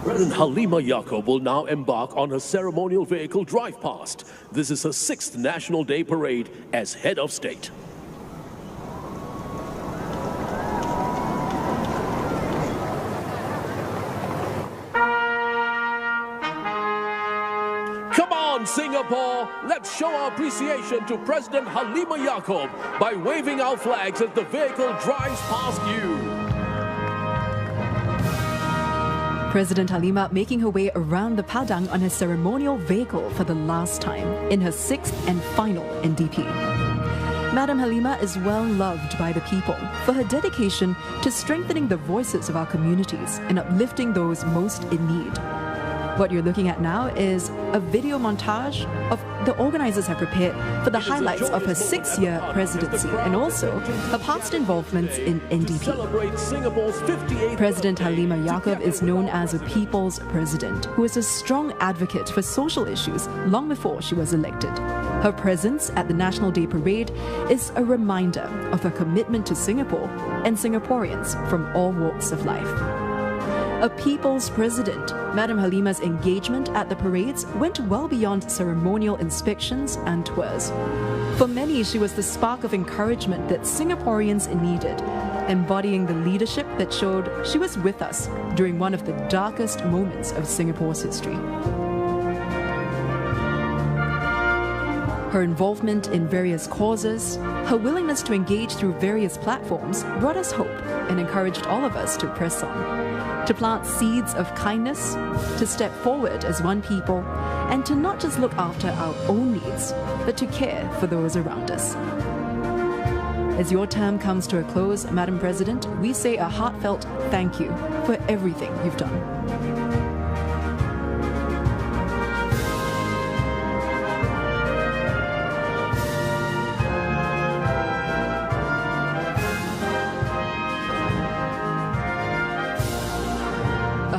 President Halima Yacob will now embark on her ceremonial vehicle drive past. This is her 6th National Day Parade as head of state. Come on, Singapore! Let's show our appreciation to President Halima Yacob by waving our flags as the vehicle drives past you. President Halima making her way around the Padang on her ceremonial vehicle for the last time in her 6th and final NDP. Madam Halima is well loved by the people for her dedication to strengthening the voices of our communities and uplifting those most in need. What you're looking at now is a video montage of the organizers have prepared for the highlights of her 6-year presidency and also her past involvements in NDP. President Halima Yacob is known as a people's president who is a strong advocate for social issues long before she was elected. Her presence at the National Day Parade is a reminder of her commitment to Singapore and Singaporeans from all walks of life. A people's president, Madam Halima's engagement at the parades went well beyond ceremonial inspections and tours. For many, she was the spark of encouragement that Singaporeans needed, embodying the leadership that showed she was with us during one of the darkest moments of Singapore's history. Her involvement in various causes, her willingness to engage through various platforms brought us hope and encouraged all of us to press on, to plant seeds of kindness, to step forward as one people, and to not just look after our own needs, but to care for those around us. As your term comes to a close, Madam President, we say a heartfelt thank you for everything you've done.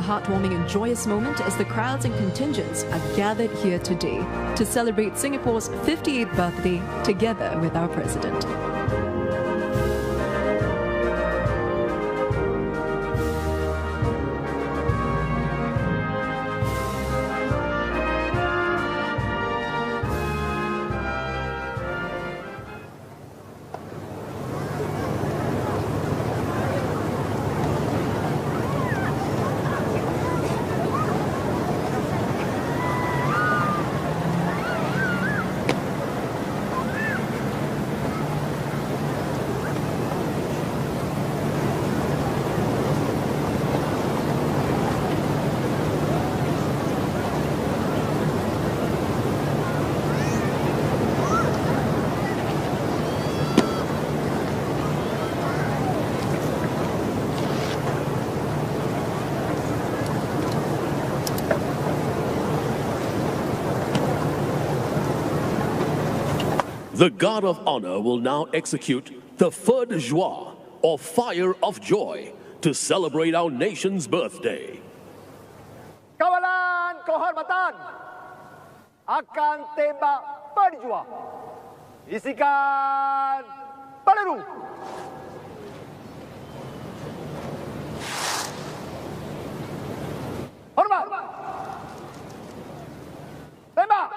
Heartwarming and joyous moment as the crowds and contingents are gathered here today to celebrate Singapore's 58th birthday together with our President. The guard of honor will now execute the feu de joie, or fire of joy, to celebrate our nation's birthday. Kawalan kehormatan akan tembak berjua. Isikan peluru. Hormat. Tembak.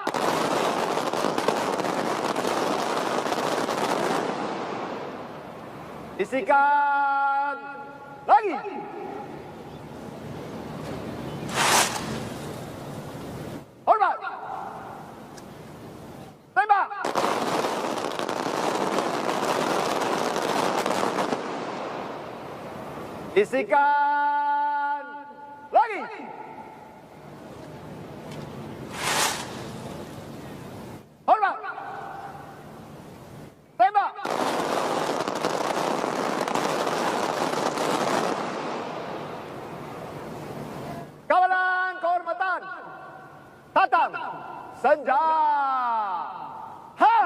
Isikan lagi. Hormat. Tembak. Isikan lagi. Hormat. Tembak. Kawalan kehormatan, tatang senja. Ha!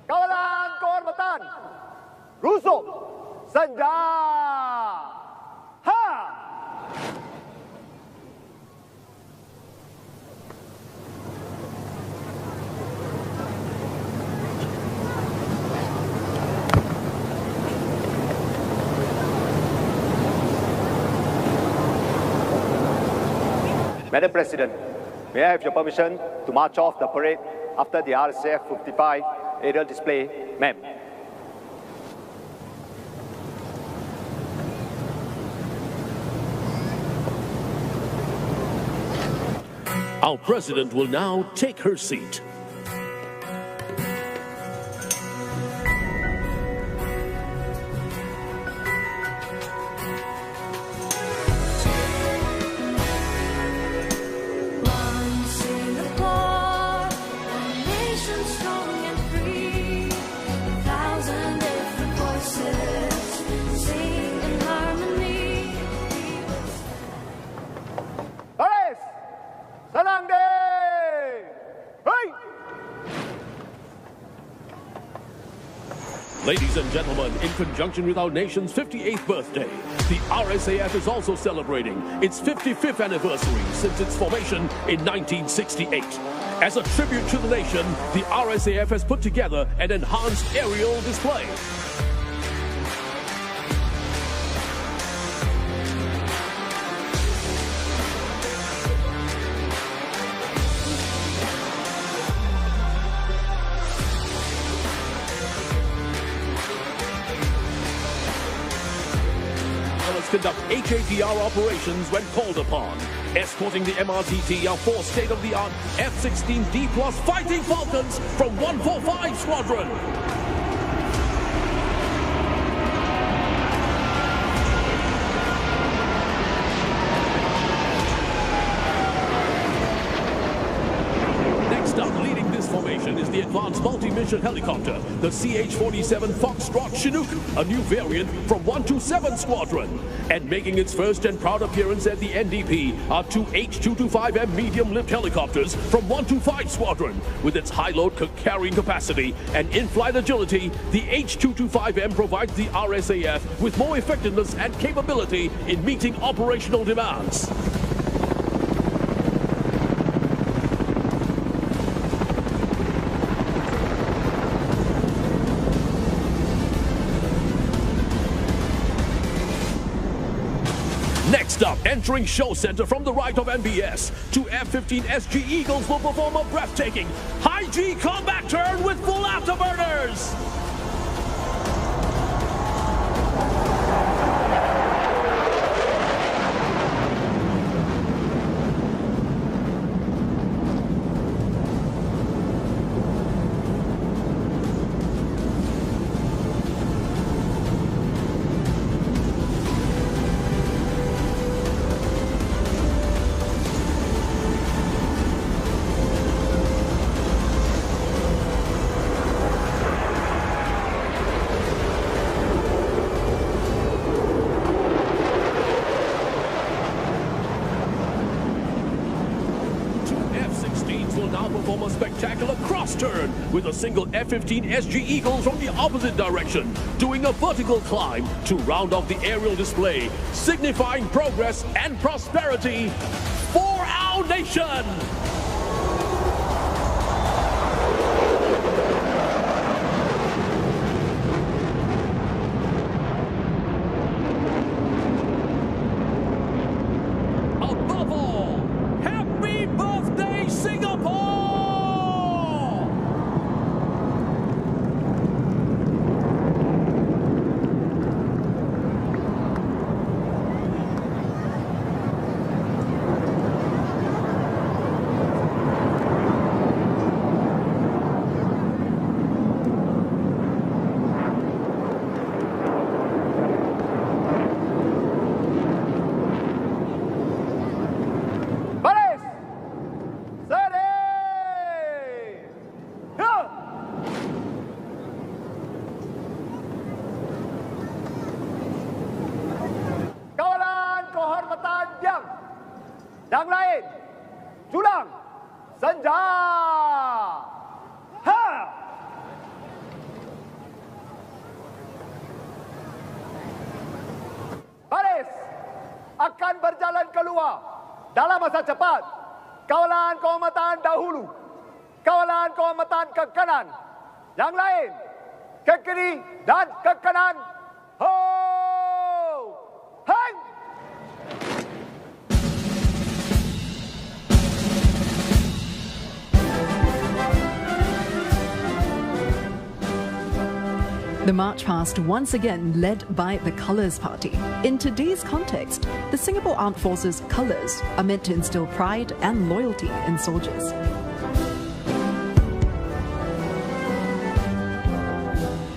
Kawalan kehormatan, rusuk senja. Ha! Madam President, may I have your permission to march off the parade after the RSAF 55 aerial display? Ma'am. Our President will now take her seat. Ladies and gentlemen, in conjunction with our nation's 58th birthday, the RSAF is also celebrating its 55th anniversary since its formation in 1968. As a tribute to the nation, the RSAF has put together an enhanced aerial display. Conduct HADR operations when called upon. Escorting the MRTT are 4 state-of-the-art F-16D Plus Fighting Falcons from 145 Squadron. Formation is the advanced multi-mission helicopter, the CH-47 Foxtrot Chinook, a new variant from 127 Squadron. And making its first and proud appearance at the NDP are 2 H-225M medium-lift helicopters from 125 Squadron. With its high-load carrying capacity and in-flight agility, the H-225M provides the RSAF with more effectiveness and capability in meeting operational demands. Next up, entering show center from the right of MBS, 2 F-15 SG Eagles will perform a breathtaking high-G combat turn with full afterburners. Perform a spectacular cross-turn with a single F-15 SG Eagle from the opposite direction, doing a vertical climb to round off the aerial display, signifying progress and prosperity for our nation. Above all, happy birthday, Singapore! Yang lain, Julang, Senja. Ha! Baris akan berjalan keluar dalam masa cepat. Kawalan kehormatan dahulu, kawalan kehormatan ke kanan. Yang lain, ke kiri dan ke kanan. Ho! Hang! The march past once again led by the Colours Party. In today's context, the Singapore Armed Forces colours are meant to instill pride and loyalty in soldiers.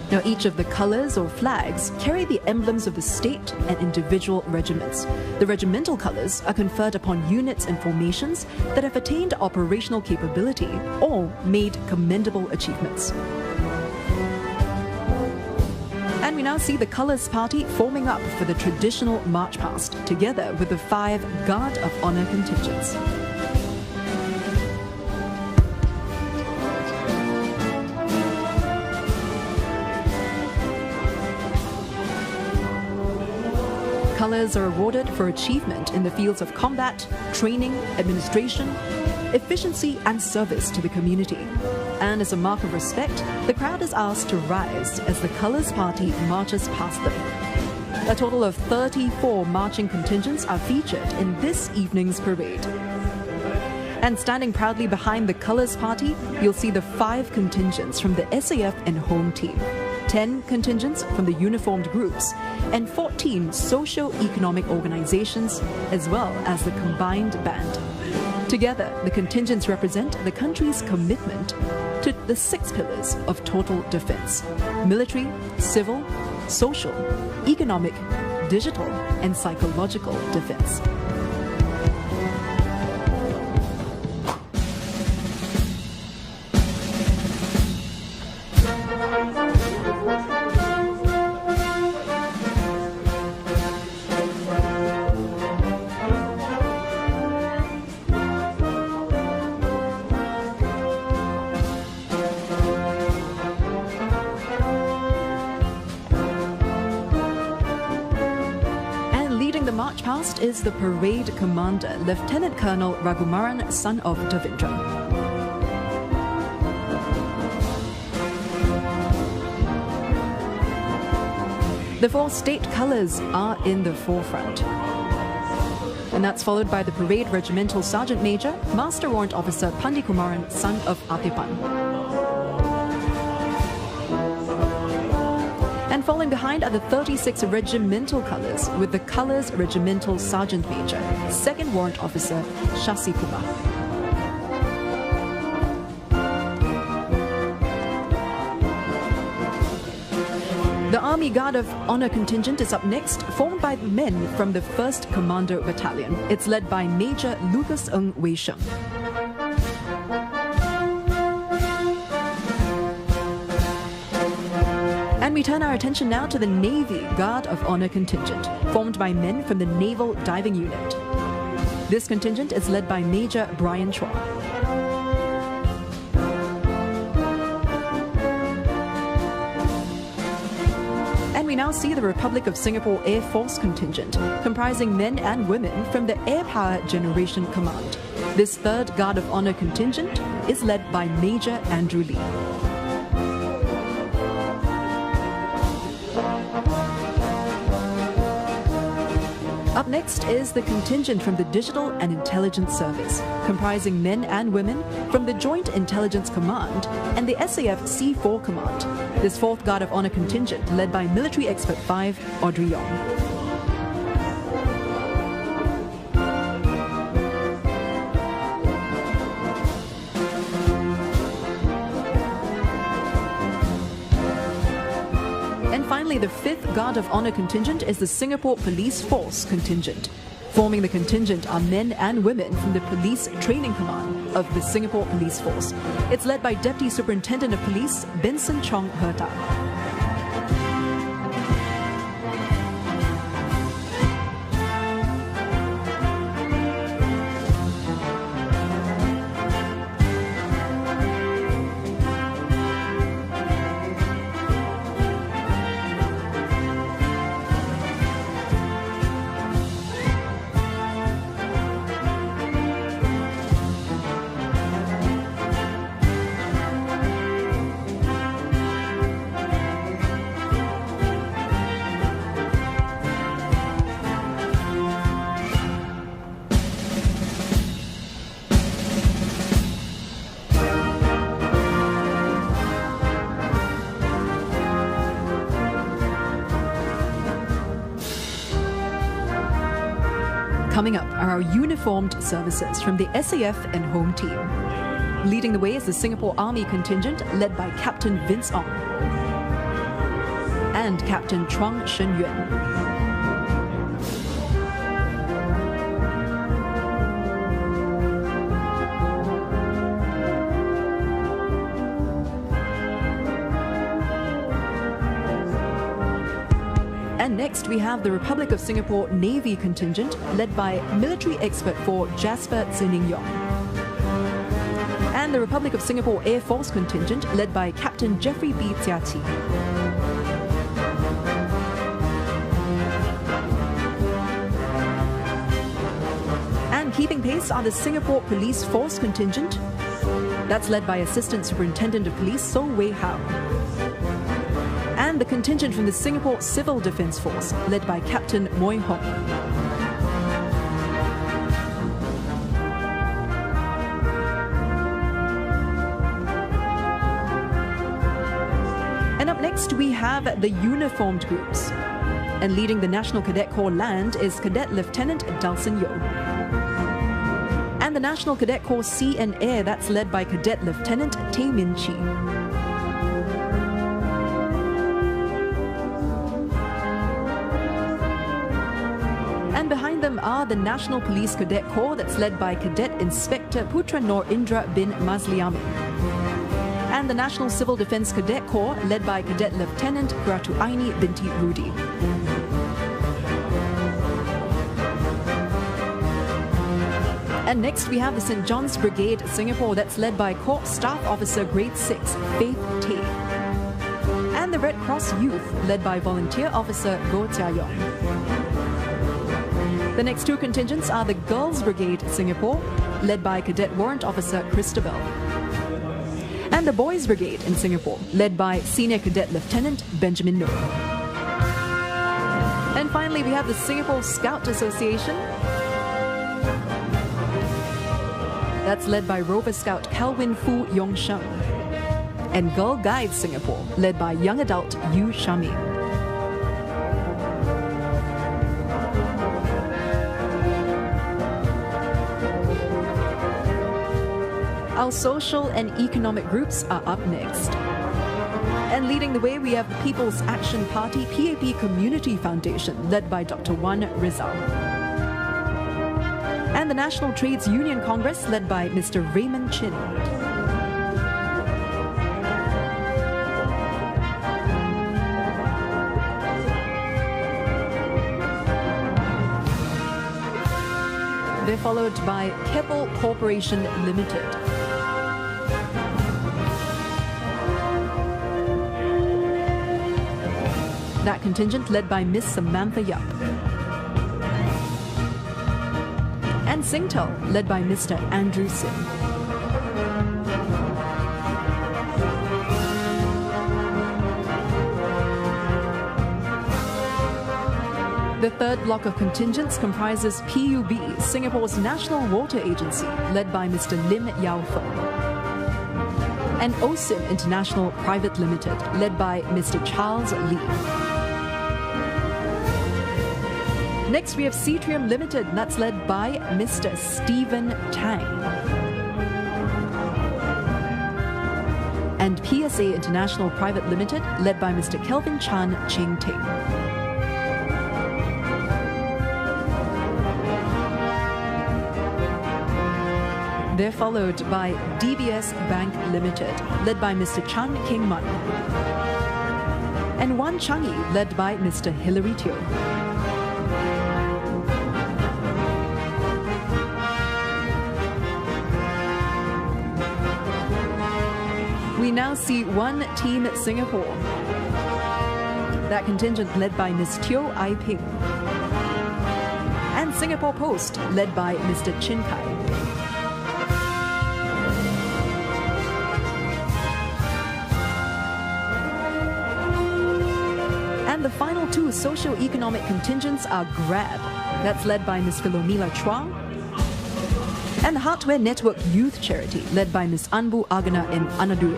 Now, each of the colours or flags carry the emblems of the state and individual regiments. The regimental colours are conferred upon units and formations that have attained operational capability or made commendable achievements. And we now see the Colours Party forming up for the traditional march past, together with the 5 Guard of Honour contingents. Colours are awarded for achievement in the fields of combat, training, administration, efficiency and service to the community. And as a mark of respect, the crowd is asked to rise as the Colours Party marches past them. A total of 34 marching contingents are featured in this evening's parade. And standing proudly behind the Colours Party, you'll see the 5 contingents from the SAF and home team. 10 contingents from the uniformed groups, and 14 socio-economic organizations, as well as the combined band. Together, the contingents represent the country's commitment to the 6 pillars of total defense: military, civil, social, economic, digital, and psychological defense. Is the parade commander, Lieutenant Colonel Ragumaran, son of Davindra. The 4 state colours are in the forefront. And that's followed by the parade regimental sergeant major, Master Warrant Officer Pandikumaran, son of Atipan. And falling behind are the 36 regimental colours, with the colours regimental sergeant major, 2nd Warrant Officer Shasi Kumar. The Army Guard of Honour contingent is up next, formed by men from the 1st Commando Battalion. It's led by Major Lucas Ng Wei Sheng. And we turn our attention now to the Navy Guard of Honour contingent, formed by men from the Naval Diving Unit. This contingent is led by Major Brian Chua. And we now see the Republic of Singapore Air Force contingent, comprising men and women from the Air Power Generation Command. This 3rd Guard of Honour contingent is led by Major Andrew Lee. Up next is the contingent from the Digital and Intelligence Service, comprising men and women from the Joint Intelligence Command and the SAF C4 Command. This 4th Guard of Honour contingent, led by Military Expert 5, Audrey Yong. Finally, the 5th Guard of Honour contingent is the Singapore Police Force contingent. Forming the contingent are men and women from the Police Training Command of the Singapore Police Force. It's led by Deputy Superintendent of Police Benson Chong Herta. Coming up are our uniformed services from the SAF and Home Team. Leading the way is the Singapore Army contingent, led by Captain Vince Ong and Captain Chuang Shen Yuan. And next we have the Republic of Singapore Navy contingent, led by Military Expert 4 Jasper Zining Yong. And the Republic of Singapore Air Force contingent, led by Captain Jeffrey B. Jiaqi. And keeping pace are the Singapore Police Force contingent, that's led by Assistant Superintendent of Police So Wei Hao. And the contingent from the Singapore Civil Defence Force, led by Captain Moy Hong. next we have the uniformed groups. And leading the National Cadet Corps Land is Cadet Lieutenant Dalson Yo. And the National Cadet Corps Sea and Air, that's led by Cadet Lieutenant Tay Min Chi. And behind them are the National Police Cadet Corps, that's led by Cadet Inspector Putra Nor Indra bin Mazliami. And the National Civil Defence Cadet Corps, led by Cadet Lieutenant Gratuaini Binti Rudi. And next we have the St. John's Brigade Singapore, that's led by Corps Staff Officer Grade 6, Faith Tay. And the Red Cross Youth, led by Volunteer Officer Goh Chia Yong. The next two contingents are the Girls Brigade Singapore, led by Cadet Warrant Officer Christabel. And the Boys Brigade in Singapore, led by Senior Cadet Lieutenant Benjamin No. And finally, we have the Singapore Scout Association. That's led by Rover Scout Kelvin Fu Yong Sheng. And Girl Guides Singapore, led by young adult Yu Shami. Our social and economic groups are up next. And leading the way, we have the People's Action Party PAP Community Foundation, led by Dr. Wan Rizal. And the National Trades Union Congress, led by Mr. Raymond Chin. They're followed by Keppel Corporation Limited. That contingent led by Miss Samantha Yap. And Singtel, led by Mr. Andrew Sim. The third block of contingents comprises PUB, Singapore's National Water Agency, led by Mr. Lim Yao Feng. And OSIM International Private Limited, led by Mr. Charles Lee. Next, we have Cetrium Limited, and that's led by Mr. Stephen Tang. And PSA International Private Limited, led by Mr. Kelvin Chan Ching Ting. They're followed by DBS Bank Limited, led by Mr. Chan King Man. And Wan Changi, led by Mr. Hilary Teo. We now see One Team Singapore. That contingent led by Ms. Teo Ai Ping. And Singapore Post, led by Mr. Chin Kai. And the final two socio-economic contingents are GRAB. That's led by Ms. Philomela Chua. And the Hardware Network Youth Charity, led by Ms. Anbu Agana and Anadure.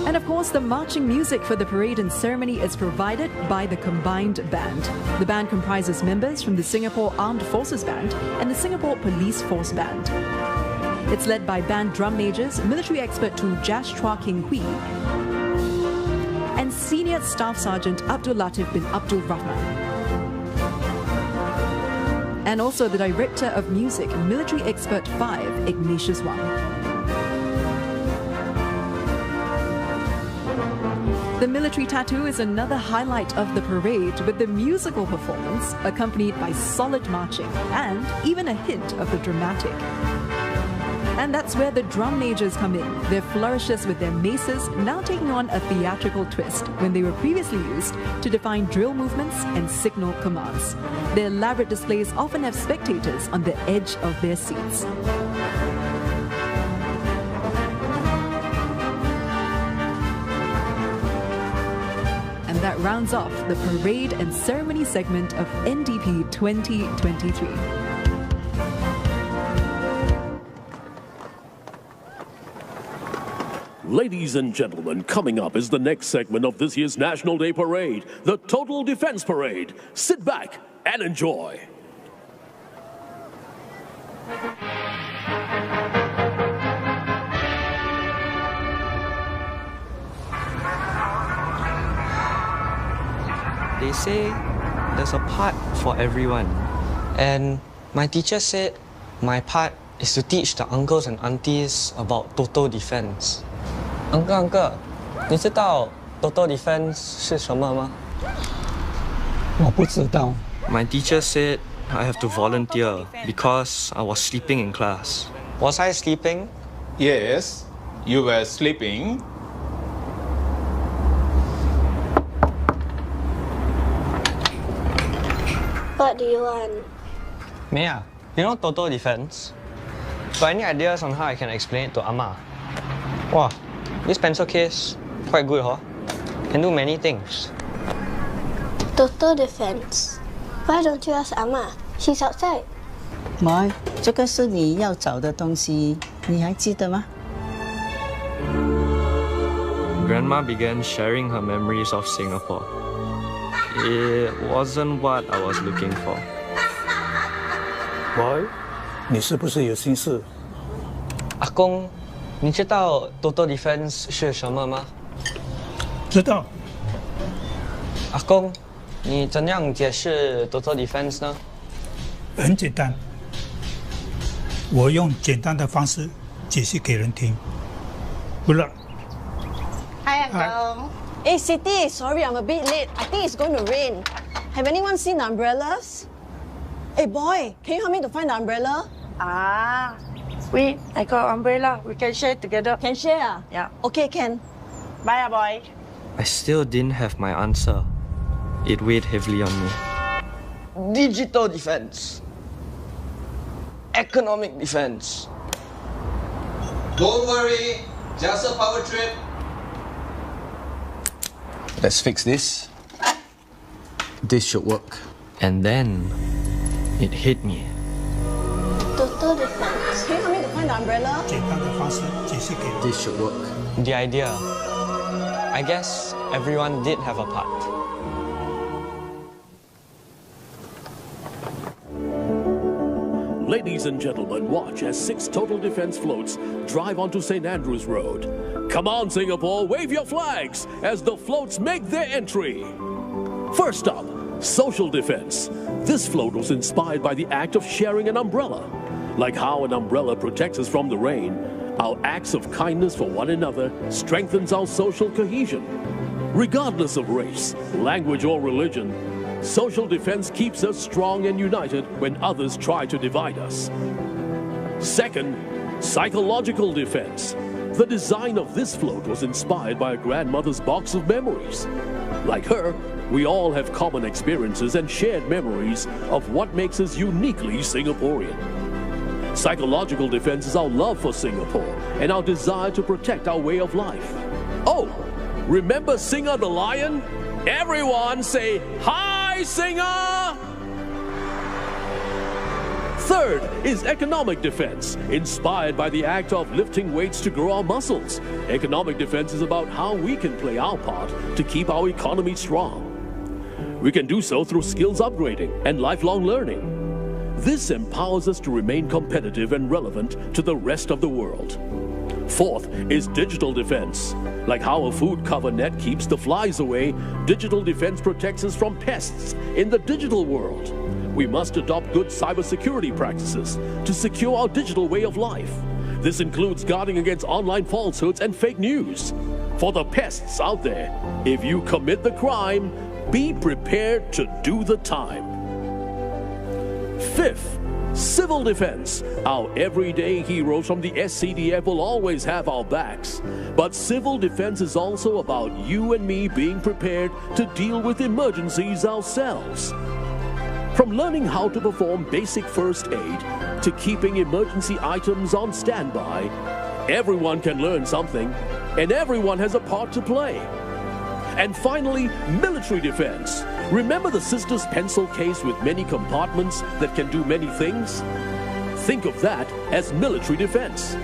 And of course, the marching music for the parade and ceremony is provided by the Combined Band. The band comprises members from the Singapore Armed Forces Band and the Singapore Police Force Band. It's led by band drum majors, military expert to Jash Chua King Hui, and Senior Staff Sergeant Abdul Latif bin Abdul Rahman. And also the Director of Music, Military Expert 5, Ignatius Wang. The military tattoo is another highlight of the parade, with the musical performance accompanied by solid marching and even a hint of the dramatic. And that's where the drum majors come in. Their flourishes with their maces now taking on a theatrical twist when they were previously used to define drill movements and signal commands. Their elaborate displays often have spectators on the edge of their seats. And that rounds off the parade and ceremony segment of NDP 2023. Ladies and gentlemen, coming up is the next segment of this year's National Day Parade, the Total Defense Parade. Sit back and enjoy. They say there's a part for everyone. And my teacher said my part is to teach the uncles and aunties about total defense. Uncle, 你知道 total defense 是什么吗？我不知道。My teacher said I have to volunteer because I was sleeping in class. Was I sleeping? Yes, you were sleeping. What do you want? Mia, you know total defense? Got any ideas on how I can explain it to Amma? Wow, this pencil case, quite good, huh? Can do many things. Total defense. Why don't you ask Amma? She's outside. Boy, 这个是你要找的东西，你还记得吗？ Grandma began sharing her memories of Singapore. It wasn't what I was looking for. Boy, 你是不是有心事？阿公，你知道 total defense 是什么吗？知道。阿公，你怎样解释 total defense 呢？很简单，我用简单的方式解释给人听。不了。Hi, Uncle. Hey, Siti, sorry I'm a bit late. I think it's going to rain. Have anyone seen the umbrellas? Hey, boy, can you help me to find the umbrella? Ah, wait, I got an umbrella. We can share together. Can share? Yeah. Okay, can. Bye, boy. I still didn't have my answer. It weighed heavily on me. Digital defense. Economic defense. Don't worry, just a power trip. Let's fix this. This should work. And then it hit me. Total defense. Can you help me to find the umbrella? 简单的方式解释给人。 This should work. The idea. I guess everyone did have a part. Ladies and gentlemen, watch as 6 total defense floats drive onto St. Andrews Road. Come on, Singapore, wave your flags as the floats make their entry. First up, social defense. This float was inspired by the act of sharing an umbrella. Like how an umbrella protects us from the rain, our acts of kindness for one another strengthens our social cohesion. Regardless of race, language, or religion, social defense keeps us strong and united when others try to divide us. Second, psychological defense. The design of this float was inspired by a grandmother's box of memories. Like her, we all have common experiences and shared memories of what makes us uniquely Singaporean. Psychological defense is our love for Singapore and our desire to protect our way of life. Oh, remember Singer the Lion? Everyone say, "Hi, Singer!" Third is economic defense, inspired by the act of lifting weights to grow our muscles. Economic defense is about how we can play our part to keep our economy strong. We can do so through skills upgrading and lifelong learning. This empowers us to remain competitive and relevant to the rest of the world. Fourth is digital defense. Like how a food cover net keeps the flies away, digital defense protects us from pests in the digital world. We must adopt good cybersecurity practices to secure our digital way of life. This includes guarding against online falsehoods and fake news. For the pests out there, if you commit the crime, be prepared to do the time. Fifth, civil defense. Our everyday heroes from the SCDF will always have our backs. But civil defense is also about you and me being prepared to deal with emergencies ourselves. From learning how to perform basic first aid to keeping emergency items on standby, everyone can learn something, and everyone has a part to play. And finally, military defense. Remember the sister's pencil case with many compartments that can do many things? Think of that as military defense.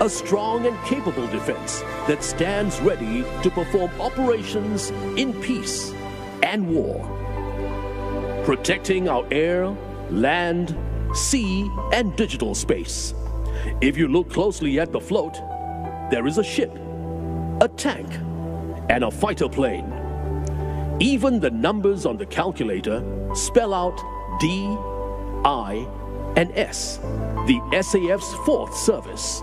A strong and capable defense that stands ready to perform operations in peace and war. Protecting our air, land, sea, and digital space. If you look closely at the float, there is a ship, a tank, and a fighter plane. Even the numbers on the calculator spell out D, I, and S, the SAF's fourth service.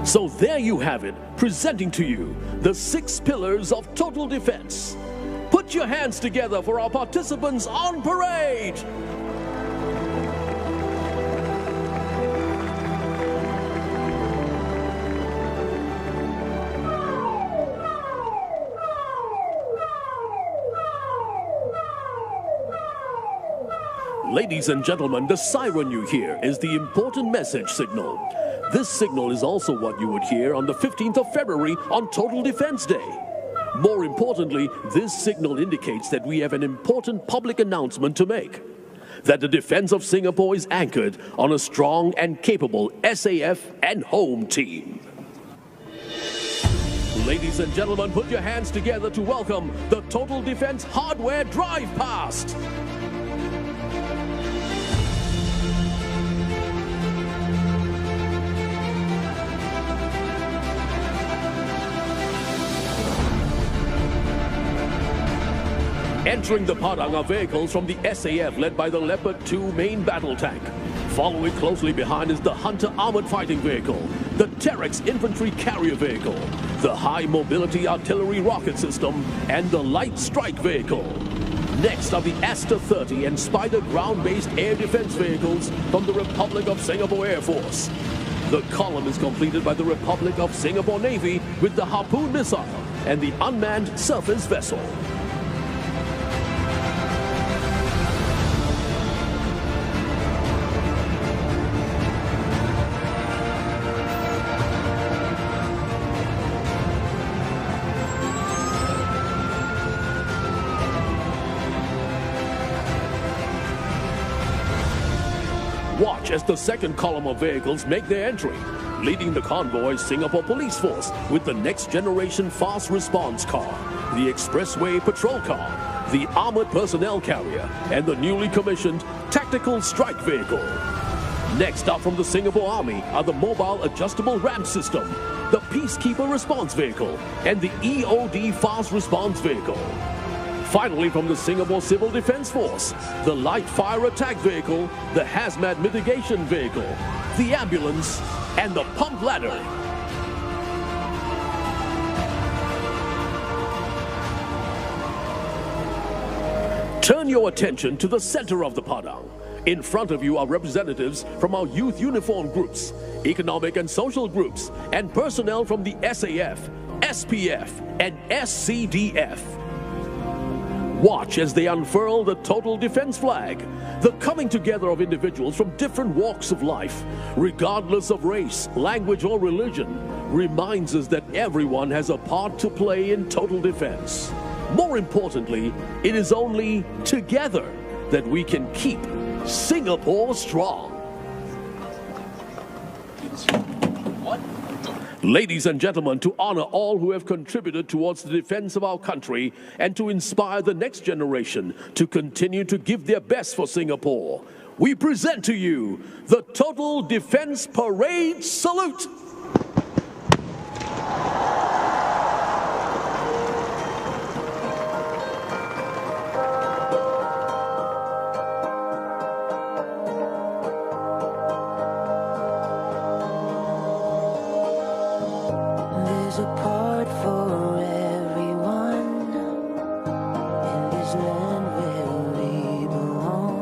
So there you have it, presenting to you the 6 pillars of total defense. Put your hands together for our participants on parade. Ladies and gentlemen, the siren you hear is the important message signal. This signal is also what you would hear on the 15th of February on Total Defense Day. More importantly, this signal indicates that we have an important public announcement to make. That the defense of Singapore is anchored on a strong and capable SAF and home team. Ladies and gentlemen, put your hands together to welcome the Total Defense Hardware Drive Past. Entering the Padang are vehicles from the SAF led by the Leopard 2 main battle tank. Following closely behind is the Hunter armored fighting vehicle, the Terex infantry carrier vehicle, the high mobility artillery rocket system, and the light strike vehicle. Next are the Aster 30 and Spider ground-based air defense vehicles from the Republic of Singapore Air Force. The column is completed by the Republic of Singapore Navy with the Harpoon missile and the unmanned surface vessel. Watch as the second column of vehicles make their entry. Leading the convoy, Singapore Police Force with the next generation fast response car, the expressway patrol car, the armored personnel carrier, and the newly commissioned tactical strike vehicle. Next up from the Singapore Army are the mobile adjustable ramp system, the peacekeeper response vehicle, and the EOD fast response vehicle. Finally, from the Singapore Civil Defense Force, the light fire attack vehicle, the hazmat mitigation vehicle, the ambulance, and the pump ladder. Turn your attention to the center of the Padang. In front of you are representatives from our youth uniform groups, economic and social groups, and personnel from the SAF, SPF, and SCDF. Watch as they unfurl the total defense flag. The coming together of individuals from different walks of life, regardless of race, language, or religion, reminds us that everyone has a part to play in total defense. More importantly, it is only together that we can keep Singapore strong. Ladies and gentlemen, to honor all who have contributed towards the defense of our country and to inspire the next generation to continue to give their best for Singapore, we present to you the Total Defense Parade Salute. There's a part for everyone in this land where we belong.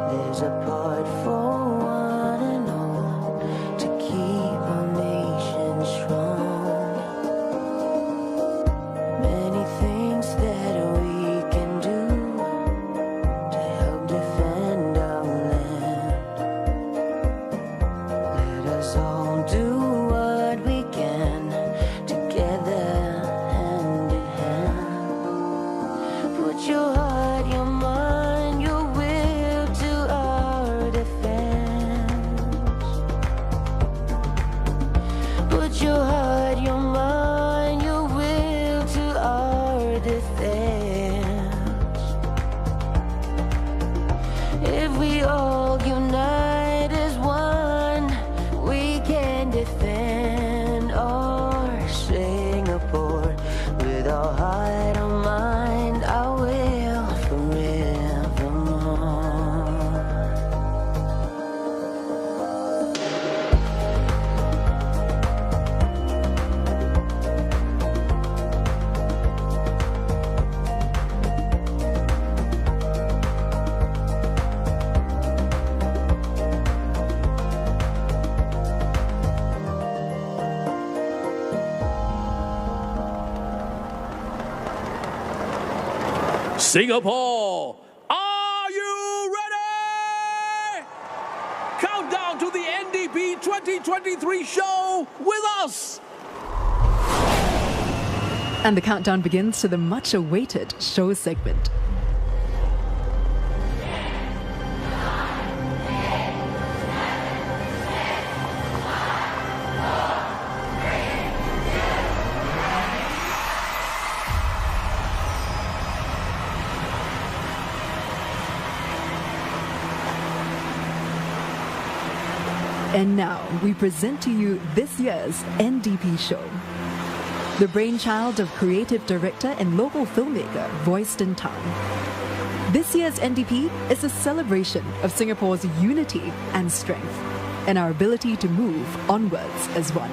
There's a part for one and all to keep our nation strong. Many things that we can do to help defend our land. Let us all do what we can together, hand in hand. Put your heart, your Singapore, are you ready? Countdown to the NDP 2023 show with us. And the countdown begins to the much-awaited show segment. And now we present to you this year's NDP show. The brainchild of creative director and local filmmaker Royston Tan. This year's NDP is a celebration of Singapore's unity and strength, and our ability to move onwards as one.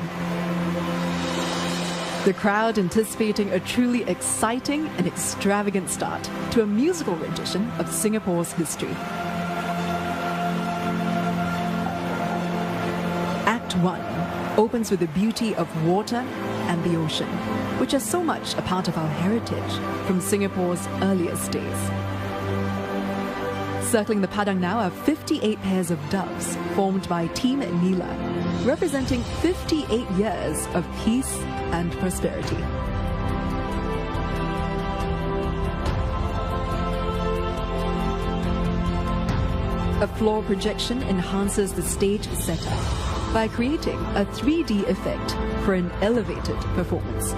The crowd anticipating a truly exciting and extravagant start to a musical rendition of Singapore's history. Act 1 opens with the beauty of water and the ocean, which are so much a part of our heritage from Singapore's earliest days. Circling the Padang now are 58 pairs of doves formed by Team Nila, representing 58 years of peace and prosperity. A floor projection enhances the stage setup by creating a 3D effect for an elevated performance.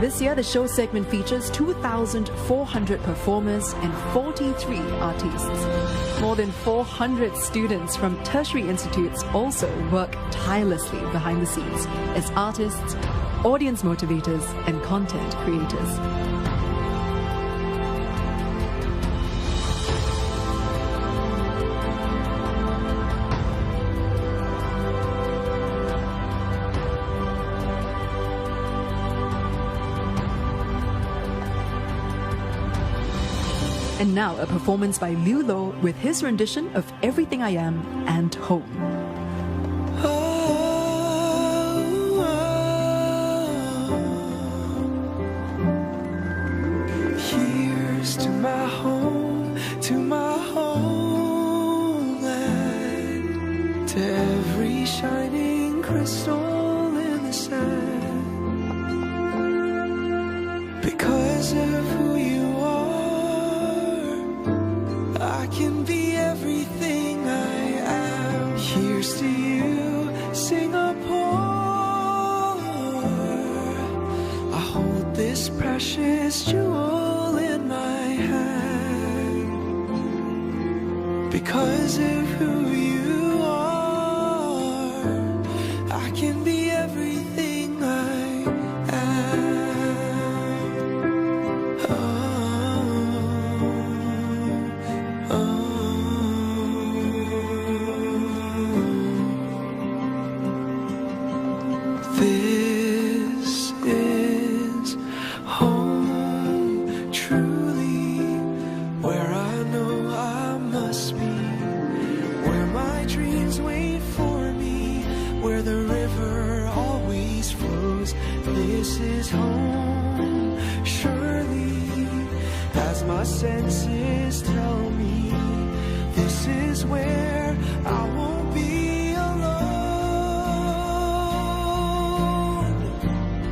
This year, the show segment features 2,400 performers and 43 artists. More than 400 students from tertiary institutes also work tirelessly behind the scenes as artists, audience motivators, and content creators. And now a performance by Liu Lo with his rendition of Everything I Am and Home. Here's to my home, to my homeland, to every shining crystal in the sand. Because of who you are, I can be everything I am. Here's to you, Singapore. I hold this precious jewel in my hand. Because of who you are, I can be everything I am. This is home, truly, where I know I must be, where my dreams wait for me, where the river always flows. This is home, surely, as my senses tell me. This is where I won't be alone,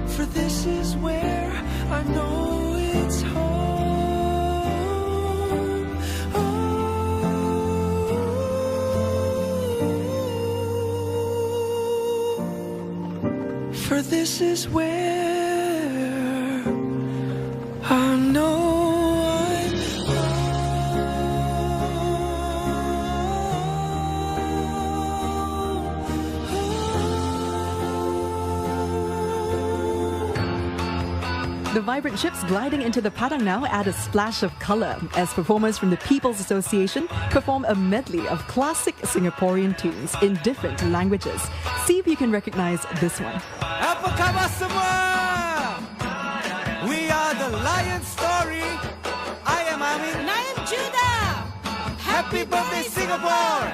for this is where I know it's home. Oh, for this is where I know I'm The vibrant ships gliding into the Padang now add a splash of colour as performers from the People's Association perform a medley of classic Singaporean tunes in different languages. See if you can recognise this one. Apa khabar semua? We are the Lion Story. I am Amin. And I am Judah. Happy birthday, Singapore.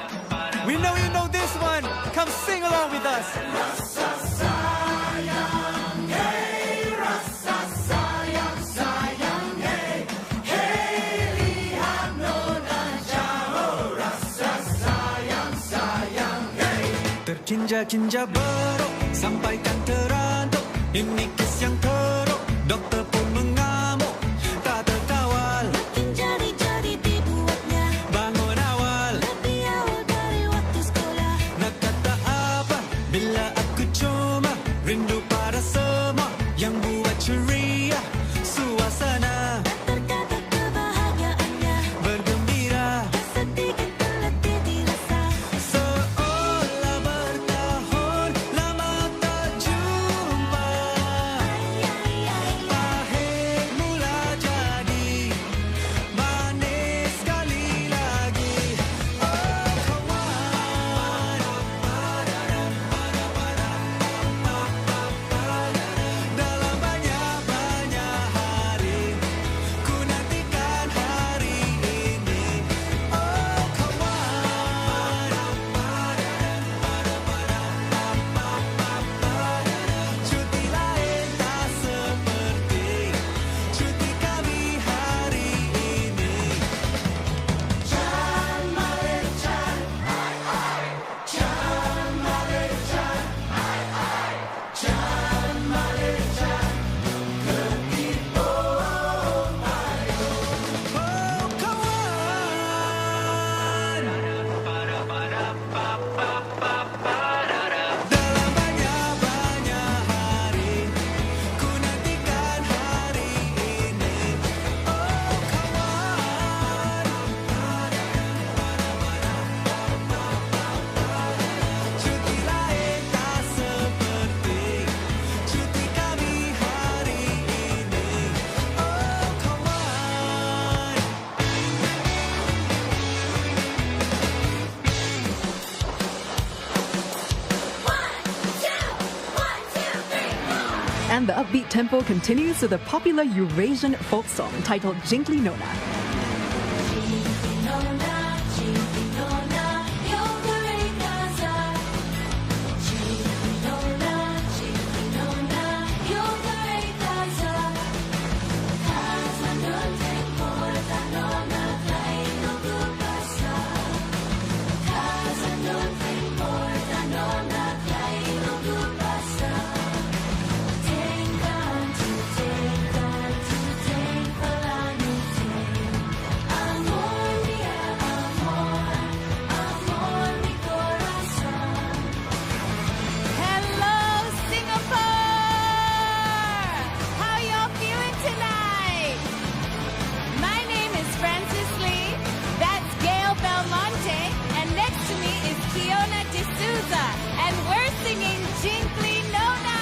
We know you know this one. Come sing along with us. Rasa sayang, hey, rasa sayang, sayang. Kinja-kinja beruk, sampaikan terantuk. Ini kes yang teruk, doktor pun mengamuk. Tak terkawal, makin jadi dibuatnya. Bangun awal, lebih awal dari waktu sekolah. nak kata apa bila aku cuma rindu pada semua yang buat ceria suasana. Terkata kebahagiaannya bergembira, sedikit terletih dirasa. Seolah bertahun lama tak jumpa. Pahit mula jadi manis sekali lagi. Oh kawan, dalam banyak-banyak hari ku nantikan hari ini. Oh kawan, cuti lain tak seperti cuti kami hari ini. Can Malaysian, Can Malaysian, Can Malaysian, ketipu ayo. Oh kawan, dalam banyak-banyak hari ku nantikan hari ini. Oh kawan, cuti lain tak seperti cuti kami hari ini. Oh kawan. And the upbeat tempo continues with a popular Eurasian folk song titled Jinkli Nona. Hello, Singapore! How y'all feeling tonight? My name is Francis Lee. That's Gail Belmonte. And next to me is Kiona D'Souza. And we're singing Jinkli Nona.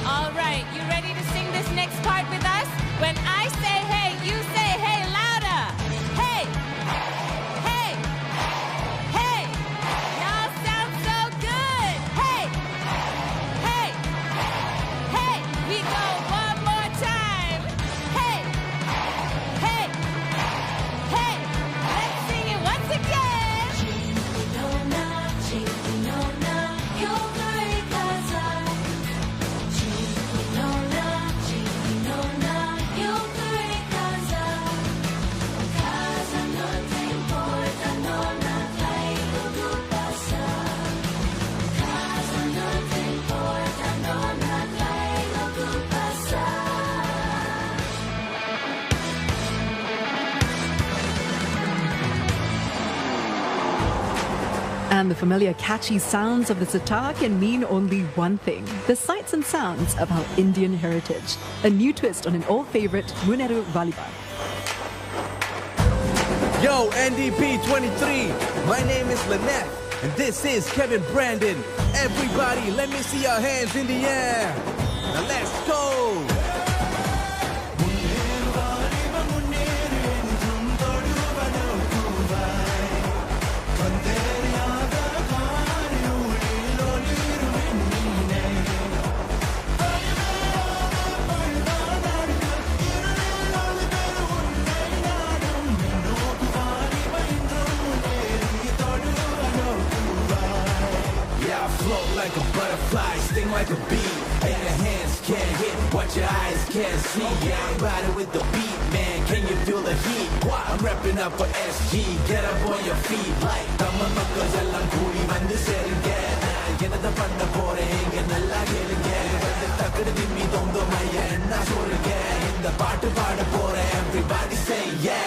All right, you ready to sing this next part with us? When I say hey, you say hey louder. Hey! Hey! Hey! Y'all sound so good. Hey! Hey! Hey! We go one more time. Hey! Hey! Hey! Let's sing it once again. Jinkli Nona, you're very casa. Jinkli Nona, you're very casa. Casa no te importa, nona, traigo tu pasa. Casa no te importa, nona, traigo tu pasa. And the familiar catchy sounds of the sitar can mean only one thing: the sights and sounds of our Indian heritage. A new twist on an old favorite, Muneru Valiba. Yo, NDP 23. My name is Lynette, and this is Kevin Brandon. Everybody, let me see your hands in the air. Now let's go. Yeah, I float like a butterfly, sting like a bee. And your hands can't hit what your eyes can't see. Yeah, I'm riding with the beat, man. Can you feel the heat? I'm repping up for SG. Get up on your feet like the motherfuckers. Elang kuli man, this is என்னத பண்ண போறேன் இங்க நல்லா கேளுங்க வந்து தக்கடு திம்மி தொந்தோம் ஐயா என்ன சொல்லுங்க இந்த பாட்டு பாட போறேன் everybody say yeah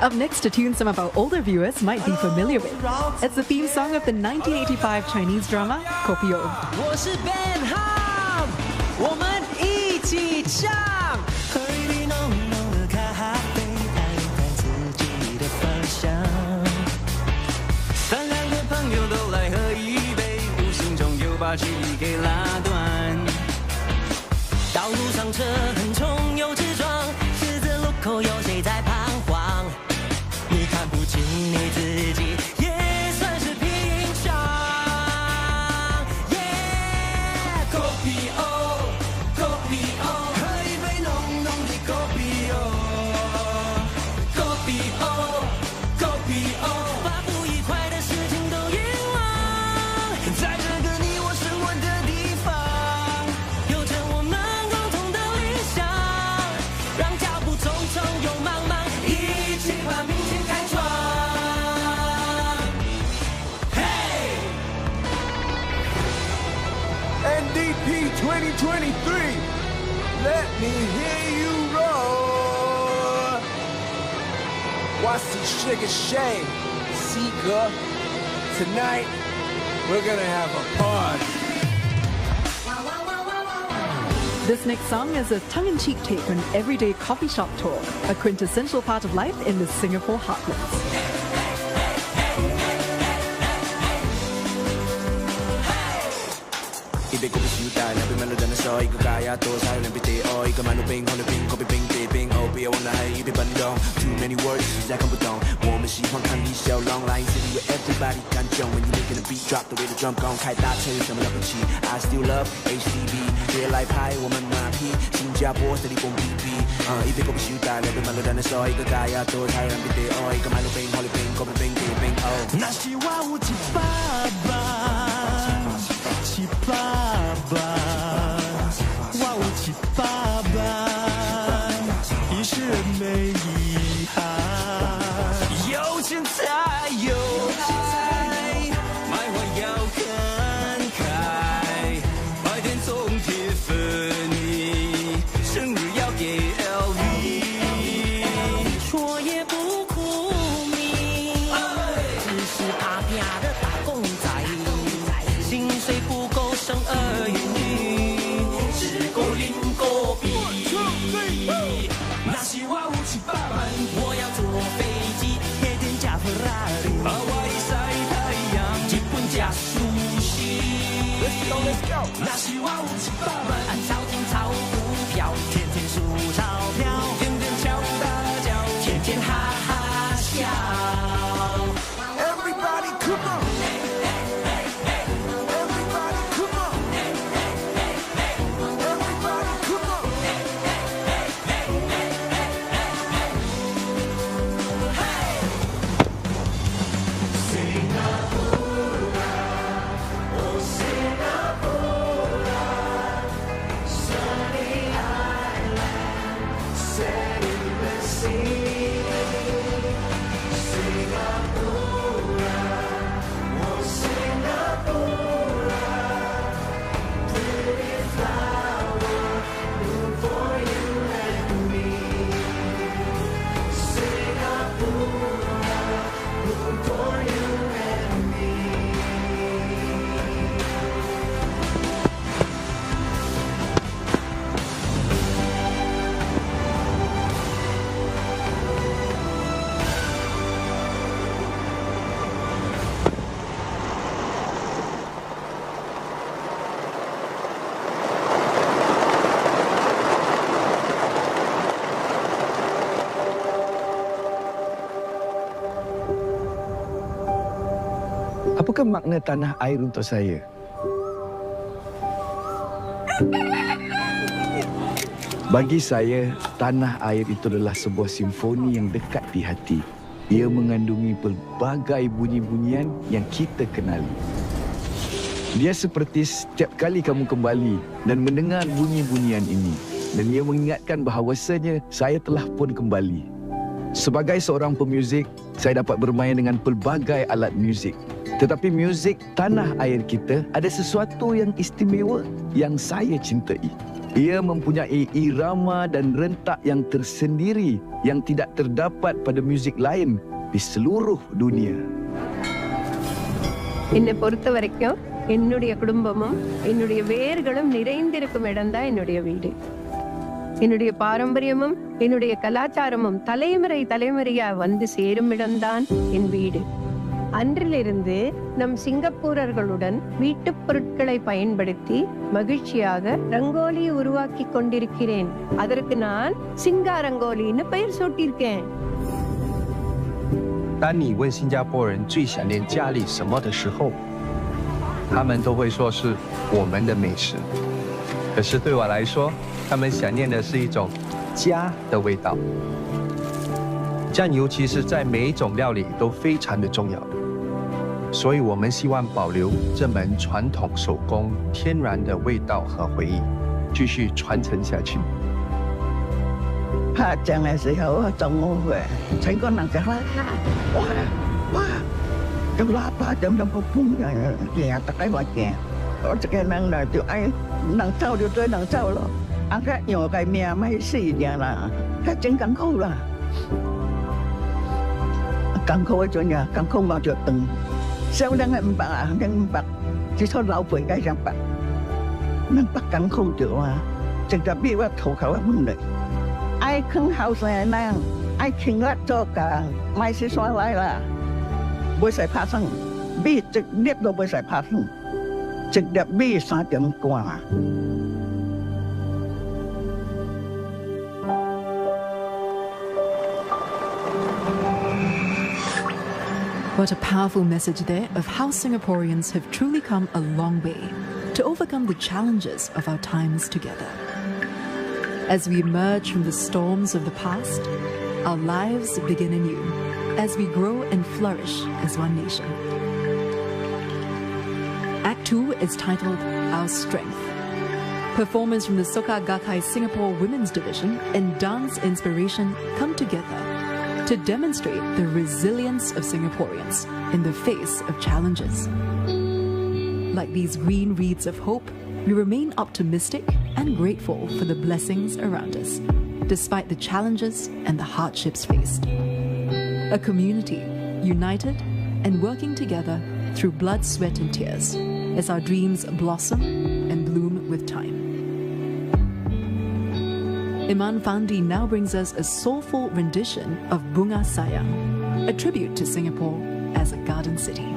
Up next, a tune some of our older viewers might be familiar with. It's the theme song of the 1985 Chinese drama, Kopi O. 我是 Ben Ham， 我们一起唱。喝一杯浓浓的咖啡，谈一谈自己的方向。三两个朋友都来喝一杯，无形中又把距离给拉短。道路上车横冲又直撞，十字路口有谁在彷徨？你看不清你自己，也算是平常。Kopi O， Kopi O， 喝一杯浓浓的 Kopi O，Kopi O，Kopi O， 把不愉快的事情都遗忘，在这个你我生活的地方，有着我们共同的理想，让脚步匆匆又茫茫，一起把明天开创。NDP 2023, let me hear you roar. What's the sugar shame? Seeker, tonight we're gonna have a party. This next song is a tongue-in-cheek take on everyday coffee shop talk, a quintessential part of life in the Singapore heartlands. Ibe kopi siuta, nabi malo dana so, iko kaya to, sayo ng piti, o, iko manu ping, hono ping, kopi ping, pi ping, o, pi, I wanna hai, ibe bandong, too many words, 实在看不懂，我们喜欢看你笑容 Line City where everybody 干中 When you making a beat, drop the way the drum gone, 开大车有什么了不起 I still love HDB, 别来拍我们马屁，新加坡这里蹦逼逼，一杯kopi siuta, nabi malo dana so, iko kaya to, sayo ng piti, o, iko manu ping, hono ping, kopi ping, pi ping, o. 那是我有一爸爸。七爸爸，我有七爸爸，一世人没遗憾。有钱才有爱，买花要看开，白天送铁粉泥，生日要给 LV， 错也不苦命，只是打拼的打工仔。薪水不够生儿育女，只够领狗币。那是我有七百万，我要坐飞机，天天驾法拉利，我晒太阳，日本加苏西。那是我有七百万，炒金炒股票，天天数钞票，天天敲大脚，天天哈哈笑。Everybody come on。Apakah makna tanah air untuk saya? Bagi saya, tanah air itu adalah sebuah simfoni yang dekat di hati. Ia mengandungi pelbagai bunyi-bunyian yang kita kenali. Dia seperti setiap kali kamu kembali dan mendengar bunyi-bunyian ini, dan ia mengingatkan bahawasanya saya telah pun kembali. Sebagai seorang pemuzik, saya dapat bermain dengan pelbagai alat muzik. Tetapi muzik tanah air kita ada sesuatu yang istimewa yang saya cintai. Ia mempunyai irama dan rentak yang tersendiri yang tidak terdapat pada muzik lain di seluruh dunia. என்னை பொறுத்த வரைக்கும் என்னுடைய குடும்பமும் என்னுடைய வேர்களும் நிறைந்திருக்கும் இடம்தான் என்னுடைய வீடு. என்னுடைய பாரம்பரியமும் என்னுடைய கலாச்சாரமும் தலைமுறையா வந்து சேரும் இடம்தான் என் வீடு. அன்றிலிருந்து நம் சிங்கப்பூரர்களுடன் வீட்டுப் பொருட்களை பயன்படுத்தி மகிழ்ச்சியாக ரங்கோலி உருவாக்கி கொண்டிருக்கிறேன். அதற்கு நான் சிங்கா ரங்கோலின்னு பெயர் சூட்டியிருக்கேன். 当你问新加坡人最想念家里什么的时候，他们都会说是我们的美食。可是对我来说，他们想念的是一种家的味道。酱油其实在每一种料理都非常的重要，所以我们希望保留这门传统手工天然的味道和回忆，继续传承下去。 拍酱的时候，中午才có人食啦，哇，咁喇叭咁樣個風嘅，大家話嘅，我這個人來就愛能走就對能走咯，個有個命咪死嘅啦，佢真艱苦啦，艱苦嗰種呀，艱苦冇着等，少人唔白啊，人唔白，只錯老輩嘅人白，人白艱苦咗啊，直接俾我頭口問題。 ai khưng hậu sẽ năng ai khinh lát cho cả mai sẽ xóa lại là bơi sẽ phát sinh bị trực tiếp đâu bơi sẽ phát sinh trực tiếp bị sa điểm qua. What a powerful message there of how Singaporeans have truly come a long way to overcome the challenges of our times together. As we emerge from the storms of the past, our lives begin anew as we grow and flourish as one nation. Act 2 is titled Our Strength. Performers from the Soka Gakkai Singapore Women's Division and Dance Inspiration come together to demonstrate the resilience of Singaporeans in the face of challenges. Like these green reeds of hope, we remain optimistic and grateful for the blessings around us, despite the challenges and the hardships faced. A community united and working together through blood, sweat and tears as our dreams blossom and bloom with time. Iman Fandi now brings us a soulful rendition of Bunga Sayang, a tribute to Singapore as a garden city.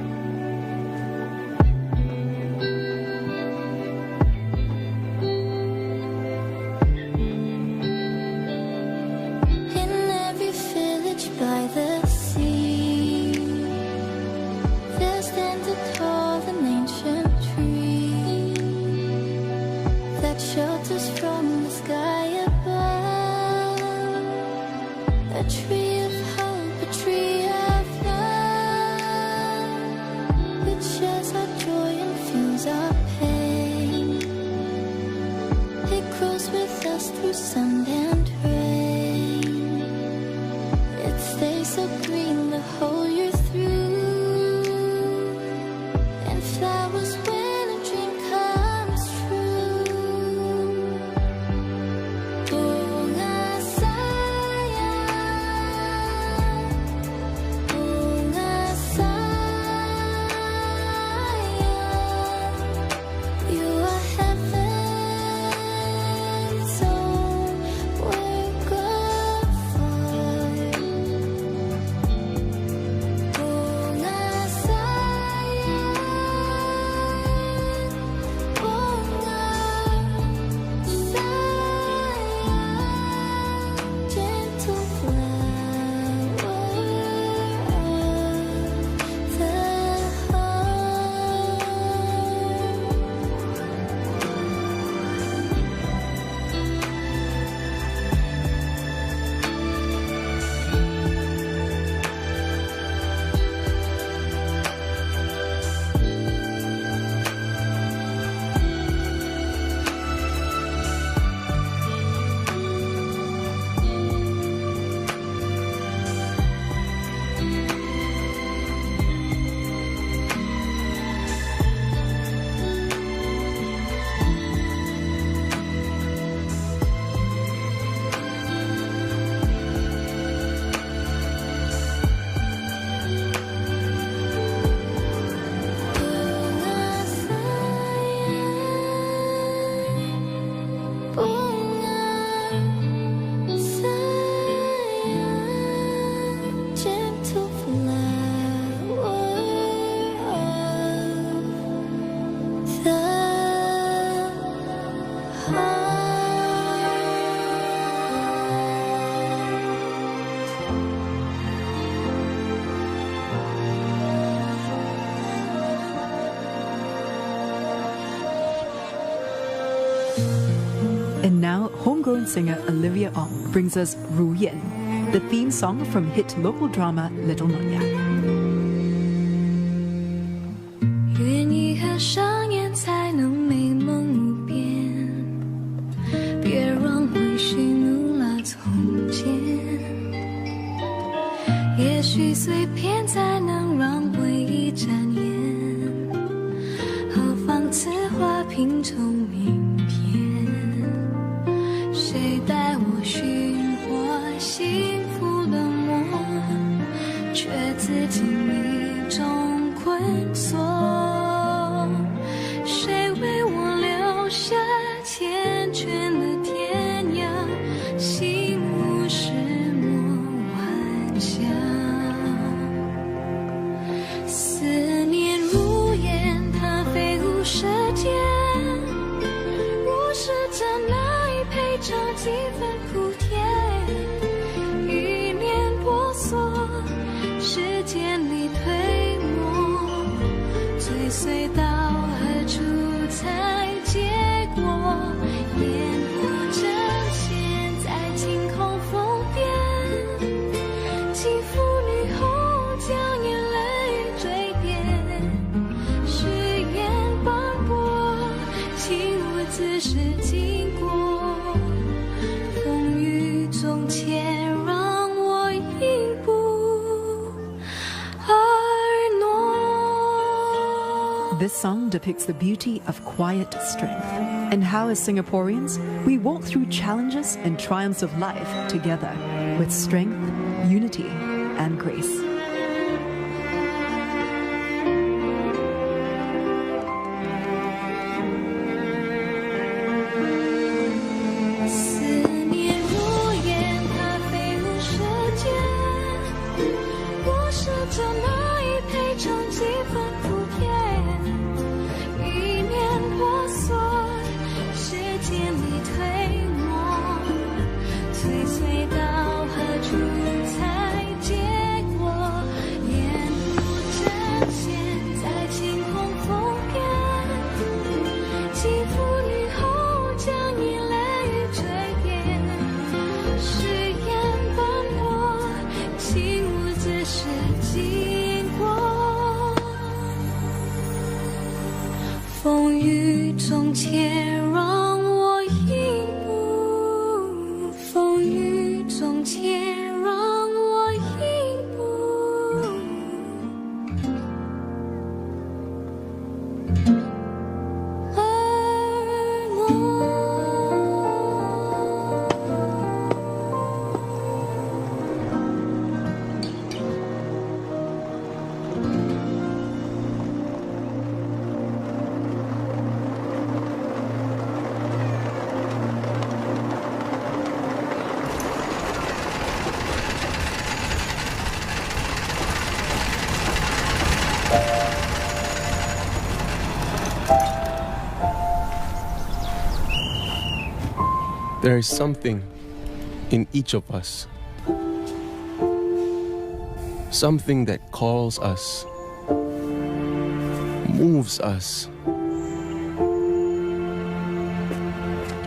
homegrown singer Olivia Ong brings us Ru Yan, the theme song from hit local drama Little Nyonya. 愿意合上眼才能美梦无边，别让回忆怒了从前。也许碎片才能让回忆展颜，何妨此花拼凑明天。谁带我寻获幸福冷漠，却自己一种困锁。谁为我留下缱绻的天涯，心无石墨晚霞。思念如烟，它飞舞舌尖，若是真爱配上几分苦甜，一念婆娑，时间里推磨，追随到何处才结果？烟火正现在晴空风边，轻抚女后将眼泪追遍，誓言斑驳，请我自是经过，风雨中且让我一步而挪。 This song depicts the beauty of quiet strength and how, as Singaporeans, we walk through challenges and triumphs of life together with strength, unity, and grace. There is something in each of us, something that calls us, moves us,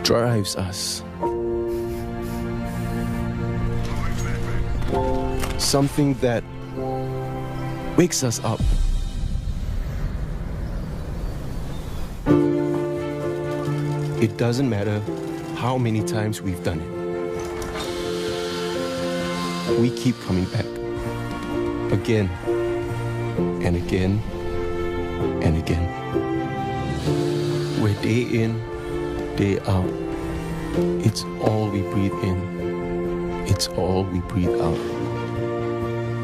drives us, something that wakes us up. It doesn't matter how many times we've done it. We keep coming back again and again and again. We're day in, day out. It's all we breathe in. It's all we breathe out.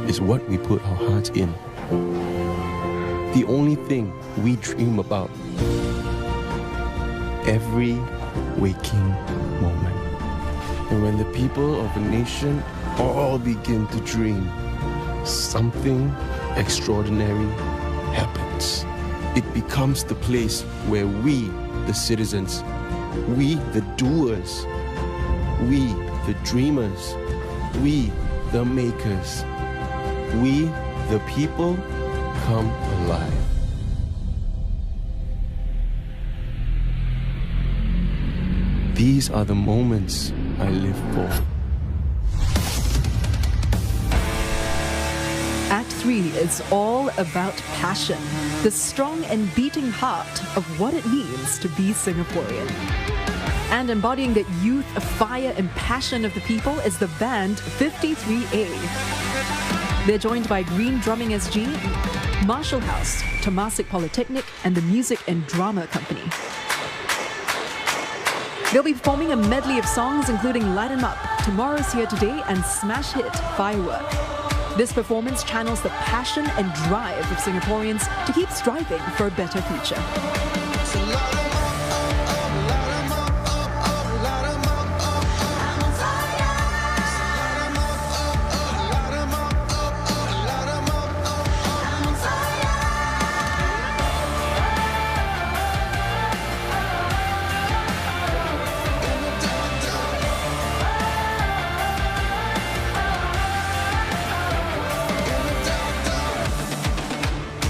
It's what we put our hearts in. The only thing we dream about every waking moment. And when the people of a nation all begin to dream, something extraordinary happens. It becomes the place where we, the citizens, we, the doers, we, the dreamers, we, the makers, we, the people, come alive. These are the moments I live for. Act 3 is all about passion, the strong and beating heart of what it means to be Singaporean. And embodying that youth, fire and passion of the people is the band 53A. They're joined by Green Drumming SG, Marshall House, Temasek Polytechnic and the Music and Drama Company. They'll be performing a medley of songs including Light 'Em Up, Tomorrow's Here Today and smash hit Firework. This performance channels the passion and drive of Singaporeans to keep striving for a better future.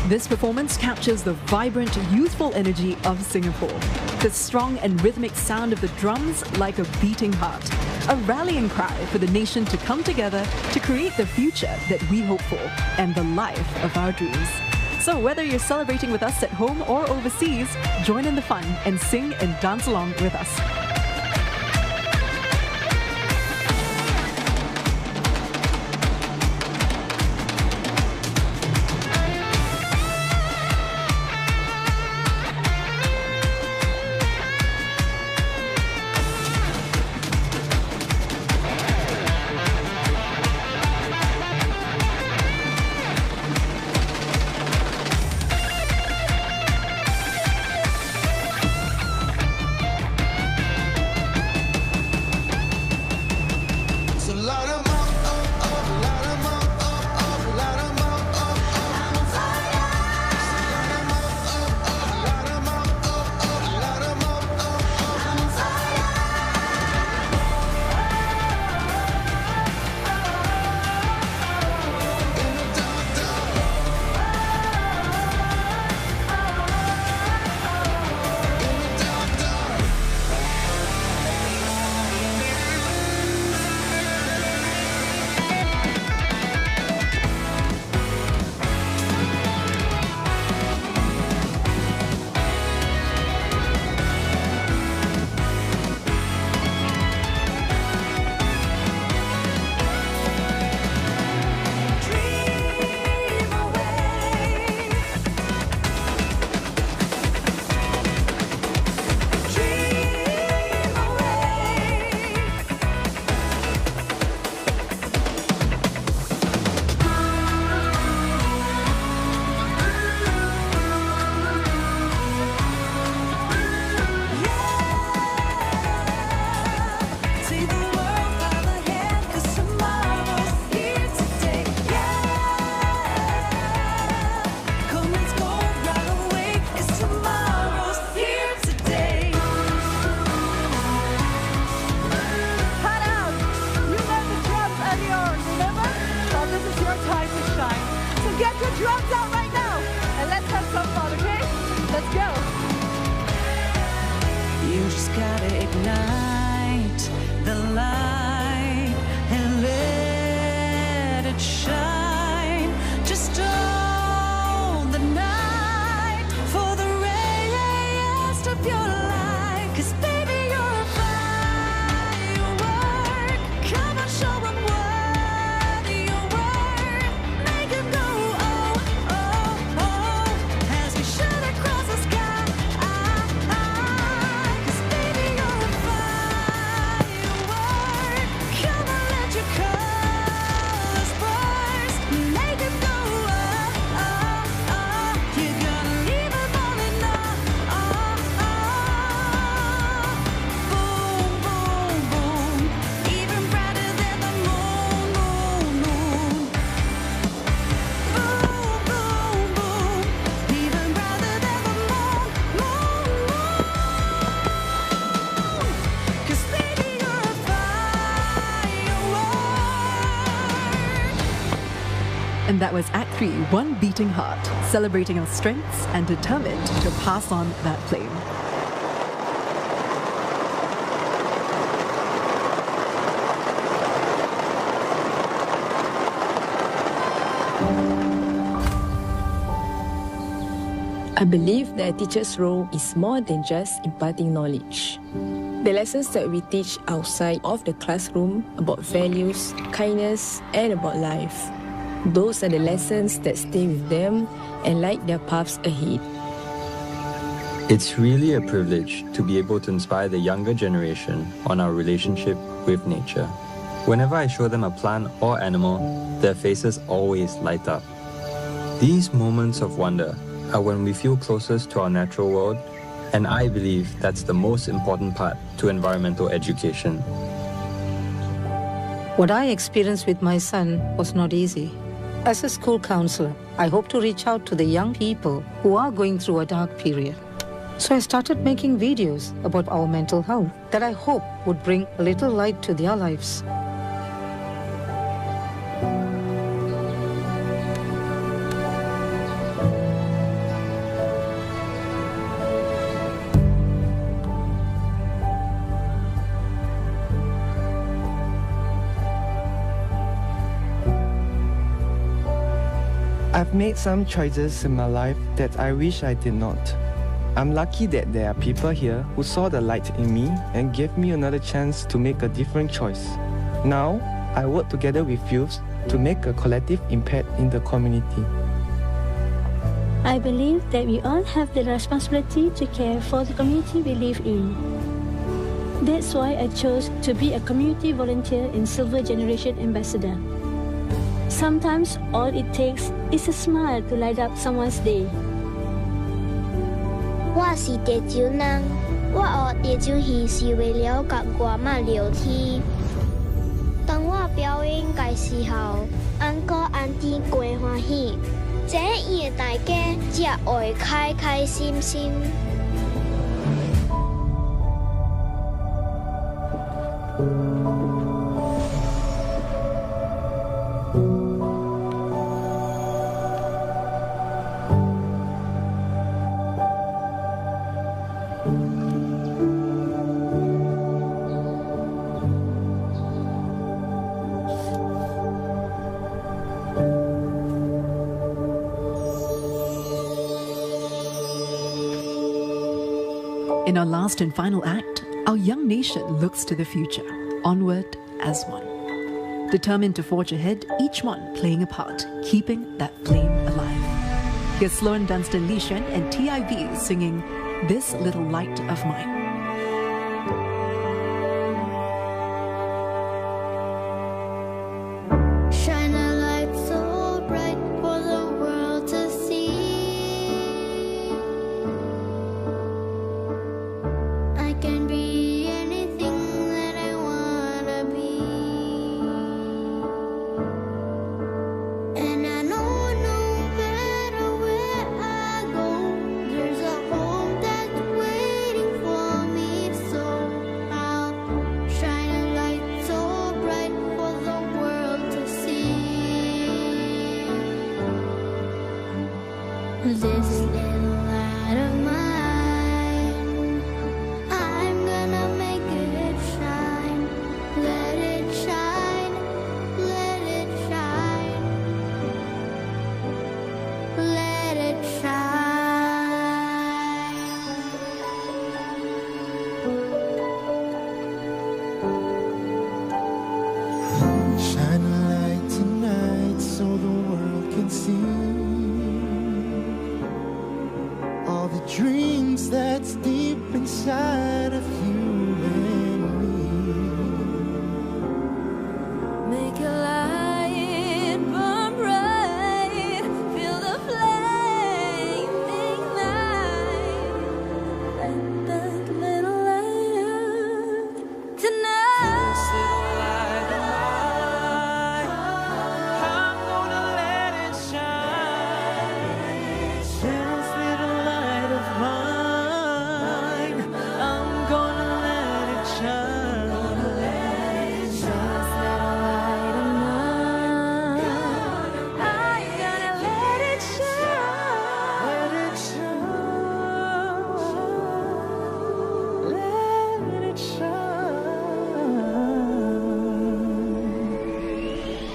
This performance captures the vibrant, youthful energy of Singapore. The strong and rhythmic sound of the drums like a beating heart. A rallying cry for the nation to come together to create the future that we hope for and the life of our dreams. So whether you're celebrating with us at home or overseas, join in the fun and sing and dance along with us. And that was Act 3, One Beating Heart, celebrating our strengths and determined to pass on that flame. I believe that a teacher's role is more than just imparting knowledge. The lessons that we teach outside of the classroom about values, kindness, and about life. Those are the lessons that stay with them and light their paths ahead. It's really a privilege to be able to inspire the younger generation on our relationship with nature. Whenever I show them a plant or animal, their faces always light up. These moments of wonder are when we feel closest to our natural world, and I believe that's the most important part to environmental education. What I experienced with my son was not easy. As a school counselor, I hope to reach out to the young people who are going through a dark period. So I started making videos about our mental health that I hope would bring a little light to their lives. I've made some choices in my life that I wish I did not. I'm lucky that there are people here who saw the light in me and gave me another chance to make a different choice. Now, I work together with youths to make a collective impact in the community. I believe that we all have the responsibility to care for the community we live in. That's why I chose to be a community volunteer in Silver Generation Ambassador. Sometimes all it takes is a smile to light up someone's day. 我是地球人，我學地球戲是為了甲外媽聊天。當我表演嘅時候，安哥安弟過歡喜，這樣大家才會開開心心。In our last and final act, our young nation looks to the future, onward as one. Determined to forge ahead, each one playing a part, keeping that flame alive. Here's Sloan Dunstan Lishan and TIV singing This Little Light of Mine. This little light of mine, I'm gonna make it shine. Let it shine, let it shine, let it shine. Shine a light tonight so the world can see all the dreams that's deep inside of you and me. Make a light burn bright, feel the flame ignite. Let that little light out tonight. This little light of mine, I'm gonna let it shine. This little light of mine, I'm gonna let it shine. This little light of mine, I'm gonna let it shine. Let it shine. Let it shine.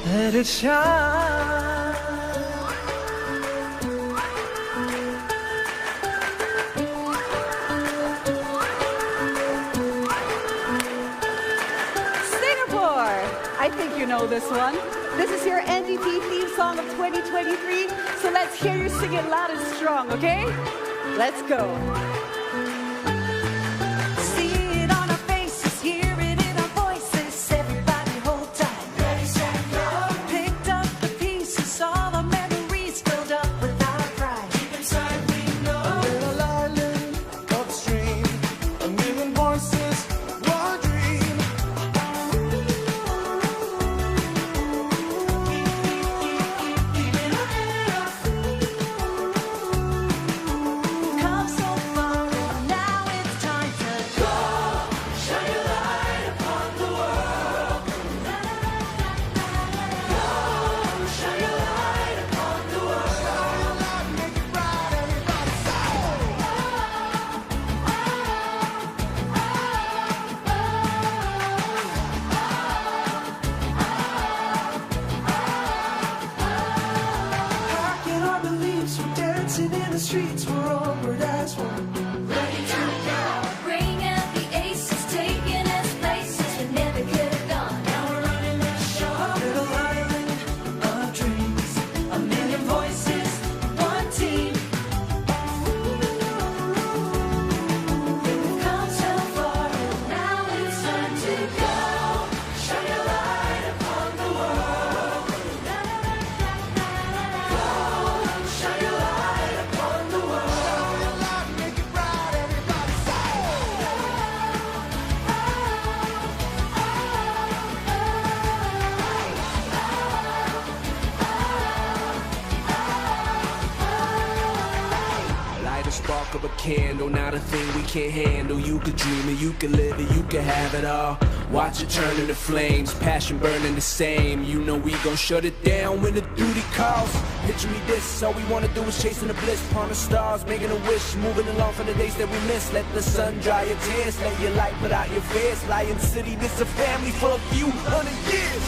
Let it shine. know this one. This is your NDP theme song of 2023. So let's hear you sing it loud and strong, okay? Let's go. See it on our faces, hear it in our voices. Everybody hold tight. Ready, set, go. Picked up the pieces, all the memories filled up with our pride. Deep inside we know a little island upstream, a million voices, one dream. Come so far and now it's time to go. Shine your light upon the world. Go, shine your light upon the world. Make it bright, everybody Packing our beliefs, we're dancing in the streets, we're onward as one. Ready to go. Bring out the aces, taking us places we never could have gone. Now we're running the show. Little island of dreams, a million voices, one team. We've come so far, and now it's time to go. Shine your light upon the world. Go, shine your light upon the world. Make it bright, everybody say. Light a spark of a candle, not a thing we can't handle. You could dream it, you could live it, you could have it all. Watch it turn into flames, passion burning the same. You know we gon' shut it down when the duty calls. Picture me this, all we wanna do is chasing the bliss upon the stars, making a wish, moving along for the days that we miss. Let the sun dry your tears, let your light put out your fears. Lion City, this a family for a few 100 years.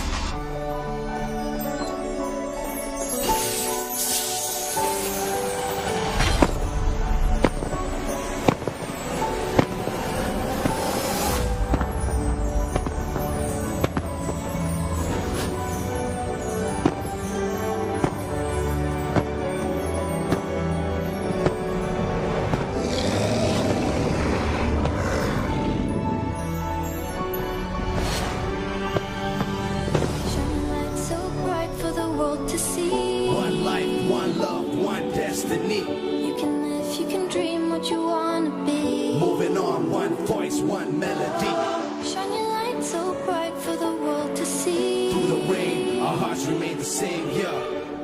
Shine light so bright for the world to see. One life, one love, one destiny. You can live, you can dream what you wanna be. Moving on, one voice, one melody. Shine your light so bright for the world to see. Through the rain, our hearts remain the same, yeah.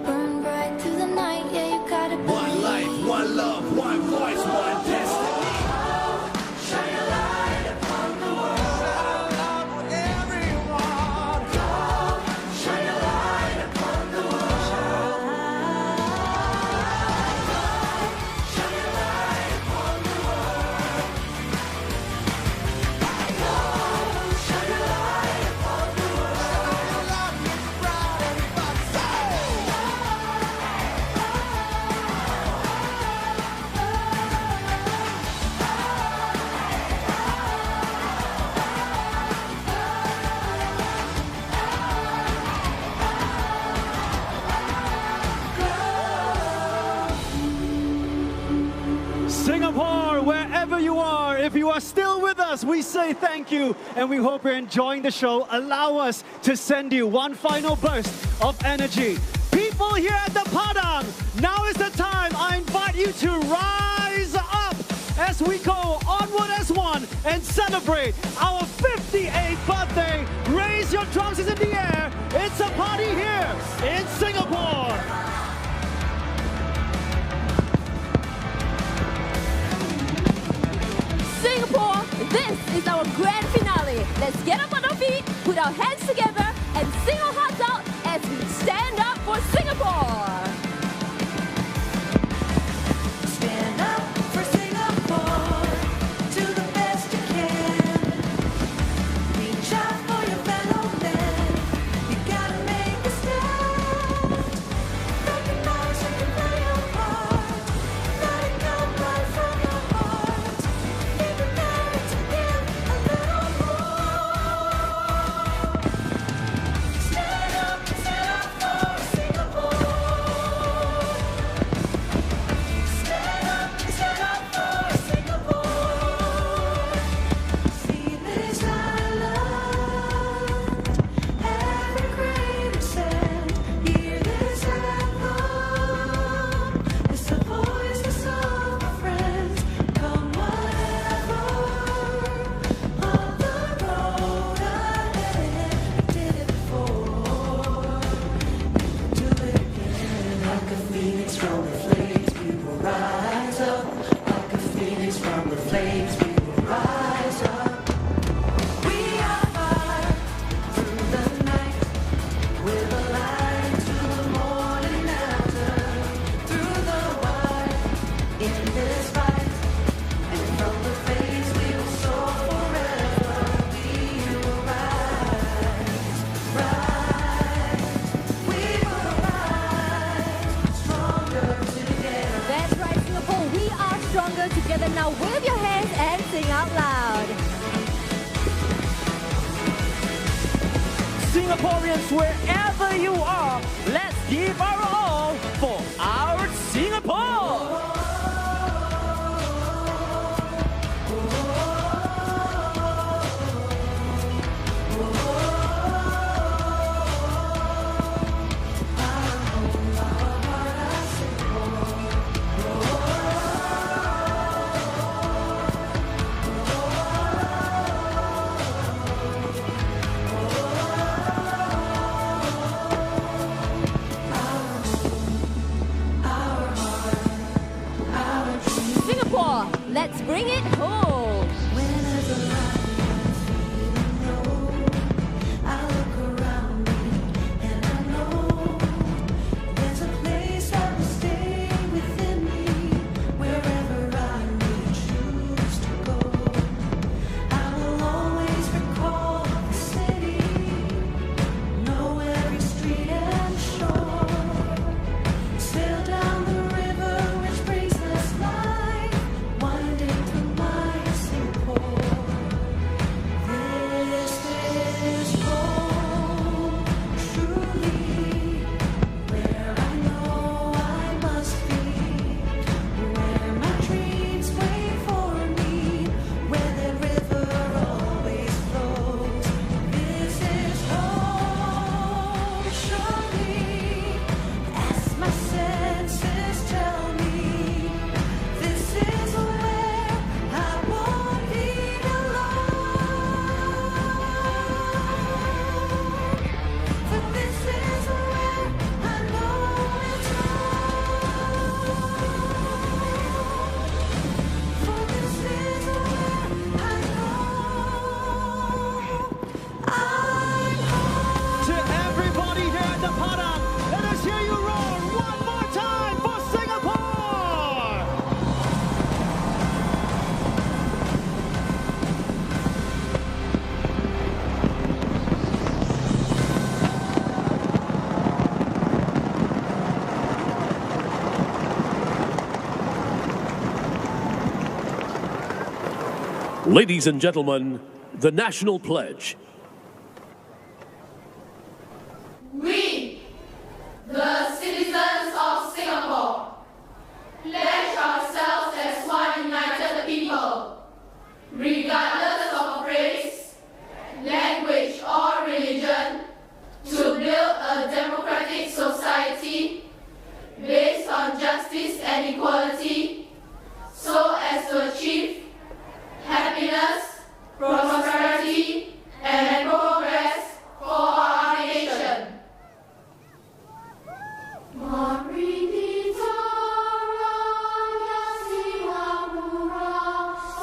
Burn bright through the night, yeah, you gotta believe. One life, one love, one voice, one destiny. Shine your light upon the world. Everyone. Go, shine your light upon the world. Shine your light upon the world. Go, shine your light upon the world. Make it bright, everybody say. Singapore, wherever you are, if you are still with us, we say thank you and we hope you're enjoying the show. Allow us to send you one final burst of energy. People here at the Padang, now is the time. I invite you to rise up as we go onward as one and celebrate our 58th birthday. Raise your drums in the air. It's a party here in Singapore. Singapore, this is our grand finale. Let's get up on our feet, put our hands together, and sing our hearts out as we stand up for Singapore. Stand up for Singapore. Do the best you can. Reach out for your fellow man. You gotta make a stand. phoenix from the flames, we will rise up. Like a phoenix from the flames, we will rise up. We are fire through the night, with a light to the morning after. Through the wire, in this fight, and from the flames we will soar forever. We will rise, rise. We will rise, stronger together. That's right, Singapore. We are stronger together. Now wave your hands and sing out loud. Singaporeans, wherever you are, let's give our all for our Singapore! Singapore, let's bring it home. I look around me and I know there's a place that will stay within me. Wherever I may choose to go, I will always recall the city, know every street and shore, sail down the river which brings us life, winding through my Singapore. This is home, truly, where I know I must be, where my dreams wait for me, where the river always flows. This is home, surely, as my senses tell me. This is where I won't be alone. For this is where I know it's home. For this is where I know I'm home. To everybody here at the Padang, let us hear you roar one more time for Singapore! Ladies and gentlemen, the National Pledge. We, the citizens of Singapore, pledge ourselves as one united people, regardless of race, language, or religion, to build a democratic society based on justice and equality, so as to achieve happiness, prosperity, and progress for our nation. Mari kita raya Singapura,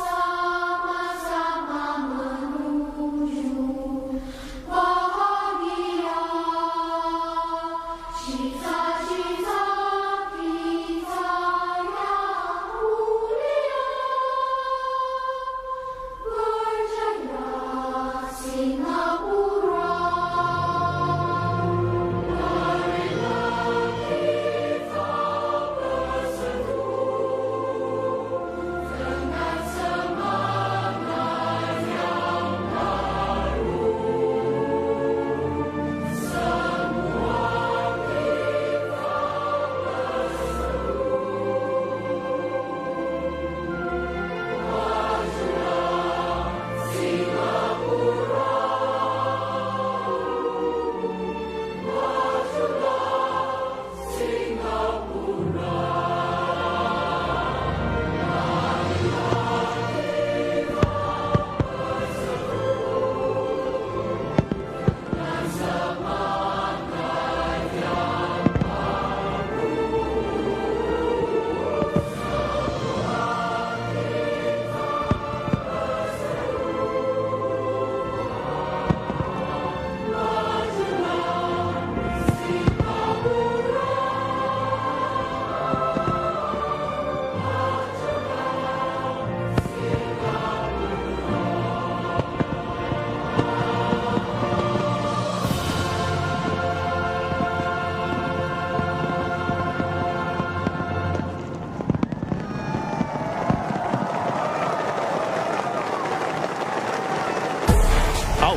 sama-sama menuju bahagia. Cita-cita kita yang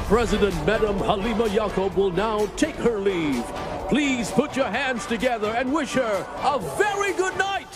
President Madam Halima Yaakob will now take her leave. Please put your hands together and wish her a very good night.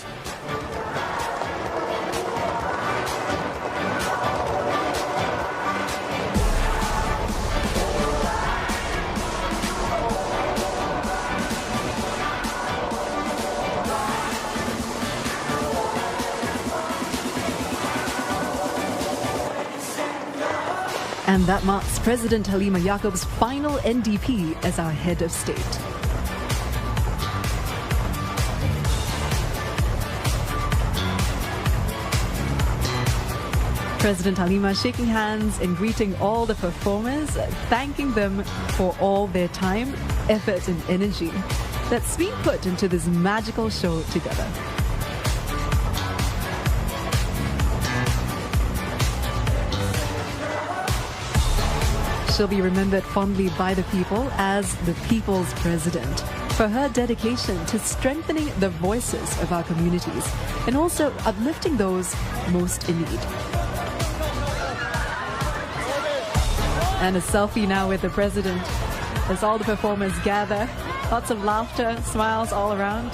And that marks President Halima Yaakob's final NDP as our head of state. President Halima shaking hands and greeting all the performers, thanking them for all their time, effort and energy that's been put into this magical show together. She'll be remembered fondly by the people as the people's president for her dedication to strengthening the voices of our communities and also uplifting those most in need. And a selfie now with the president as all the performers gather. Lots of laughter, smiles all around.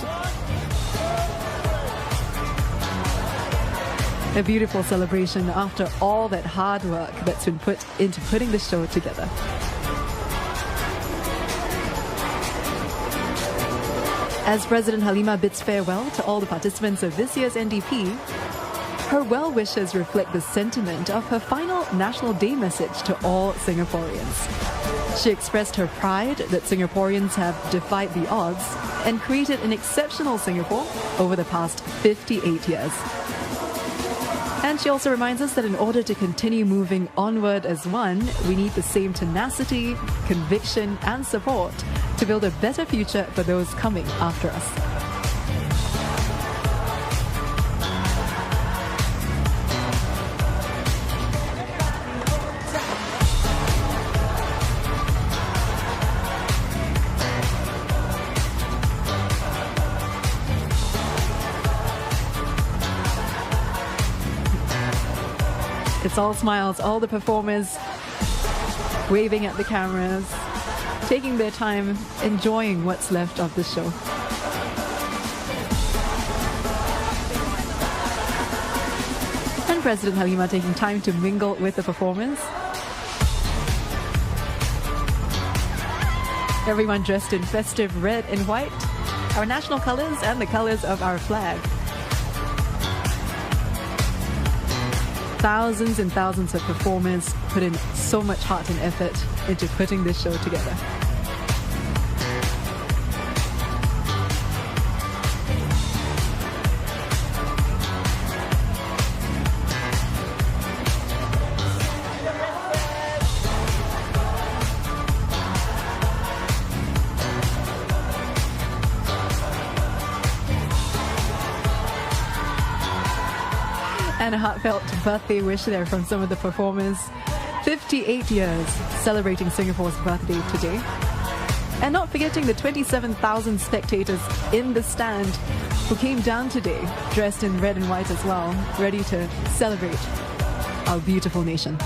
A beautiful celebration after all that hard work that's been put into putting the show together. As President Halima bids farewell to all the participants of this year's NDP, her well wishes reflect the sentiment of her final National Day message to all Singaporeans. She expressed her pride that Singaporeans have defied the odds and created an exceptional Singapore over the past 58 years. And she also reminds us that in order to continue moving onward as one, we need the same tenacity, conviction and support to build a better future for those coming after us. It's all smiles, all the performers waving at the cameras, taking their time, enjoying what's left of the show. And President Halima taking time to mingle with the performers. Everyone dressed in festive red and white, our national colors and the colors of our flag. Thousands and thousands of performers put in so much heart and effort into putting this show together. And a heartfelt birthday wish there from some of the performers. 58 years celebrating Singapore's birthday today. And not forgetting the 27,000 spectators in the stand who came down today dressed in red and white as well, ready to celebrate our beautiful nation.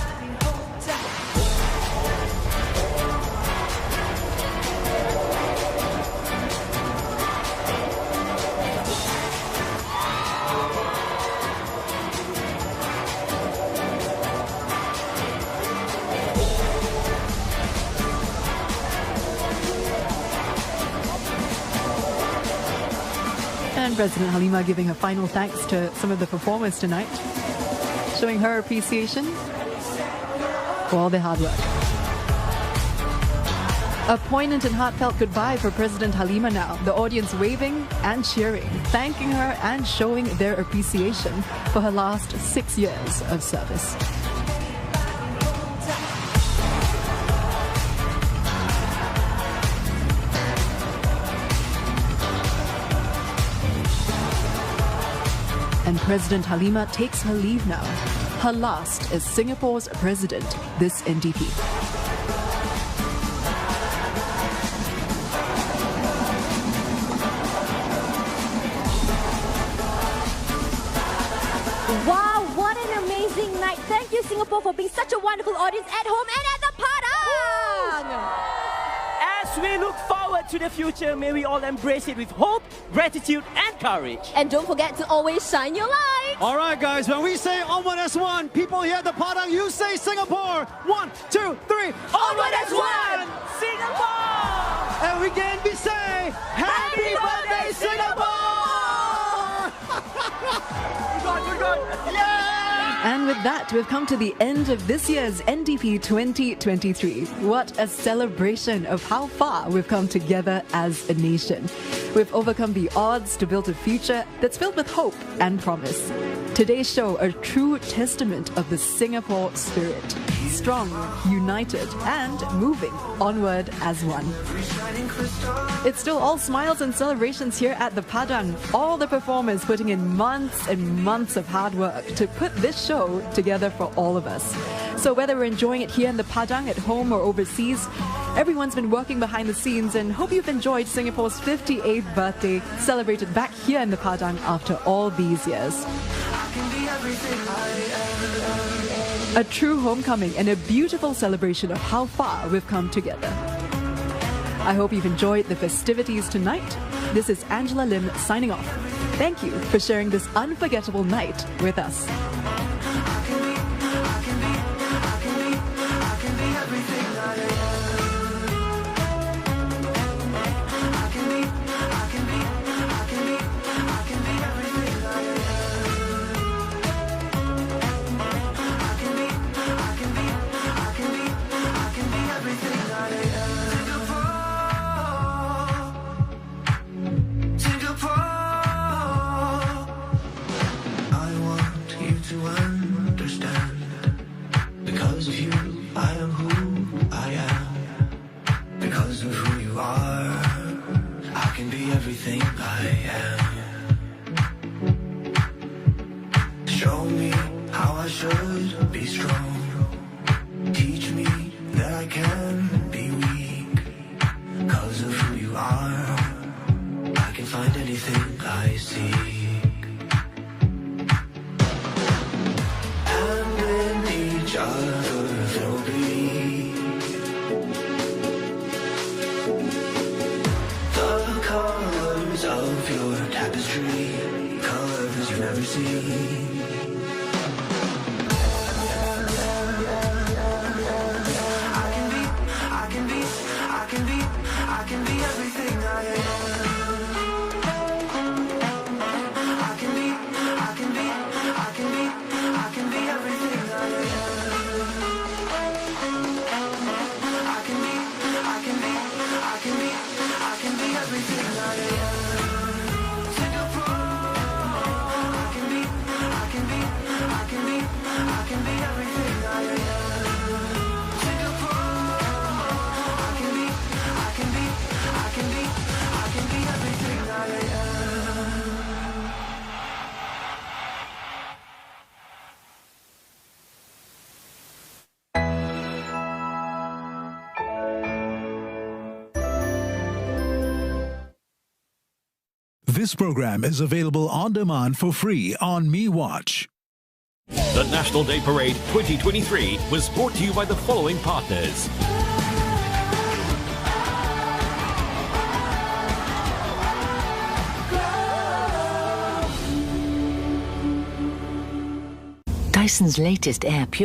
And President Halima giving her final thanks to some of the performers tonight, showing her appreciation for all their hard work. A poignant and heartfelt goodbye for President Halima now, the audience waving and cheering, thanking her and showing their appreciation for her last 6 years of service. And President Halima takes her leave now, her last as Singapore's president, this NDP. Wow, what an amazing night. Thank you, Singapore, for being such a wonderful audience at home and at the Padang. As we look forward to the future, may we all embrace it with hope, gratitude, and courage. And don't forget to always shine your light. All right, guys, when we say Onward as one, people here at the Padang, you say Singapore. 1, 2, 3. Onward as one, Singapore! And we again we say, Happy birthday, Singapore! We're good. Yeah! And with that, we've come to the end of this year's NDP 2023. What a celebration of how far we've come together as a nation. We've overcome the odds to build a future that's filled with hope and promise. Today's show, a true testament of the Singapore spirit. Strong, united, and moving onward as one. It's still all smiles and celebrations here at the Padang. All the performers putting in months and months of hard work to put this show together for all of us. So whether we're enjoying it here in the Padang, at home or overseas, everyone's been working behind the scenes, and hope you've enjoyed Singapore's 58th birthday, celebrated back here in the Padang after all these years. A true homecoming and a beautiful celebration of how far we've come together. I hope you've enjoyed the festivities tonight. This is Angela Lim signing off. Thank you for sharing this unforgettable night with us. This program is available on demand for free on MeWatch. The National Day Parade 2023 was brought to you by the following partners. Dyson's latest air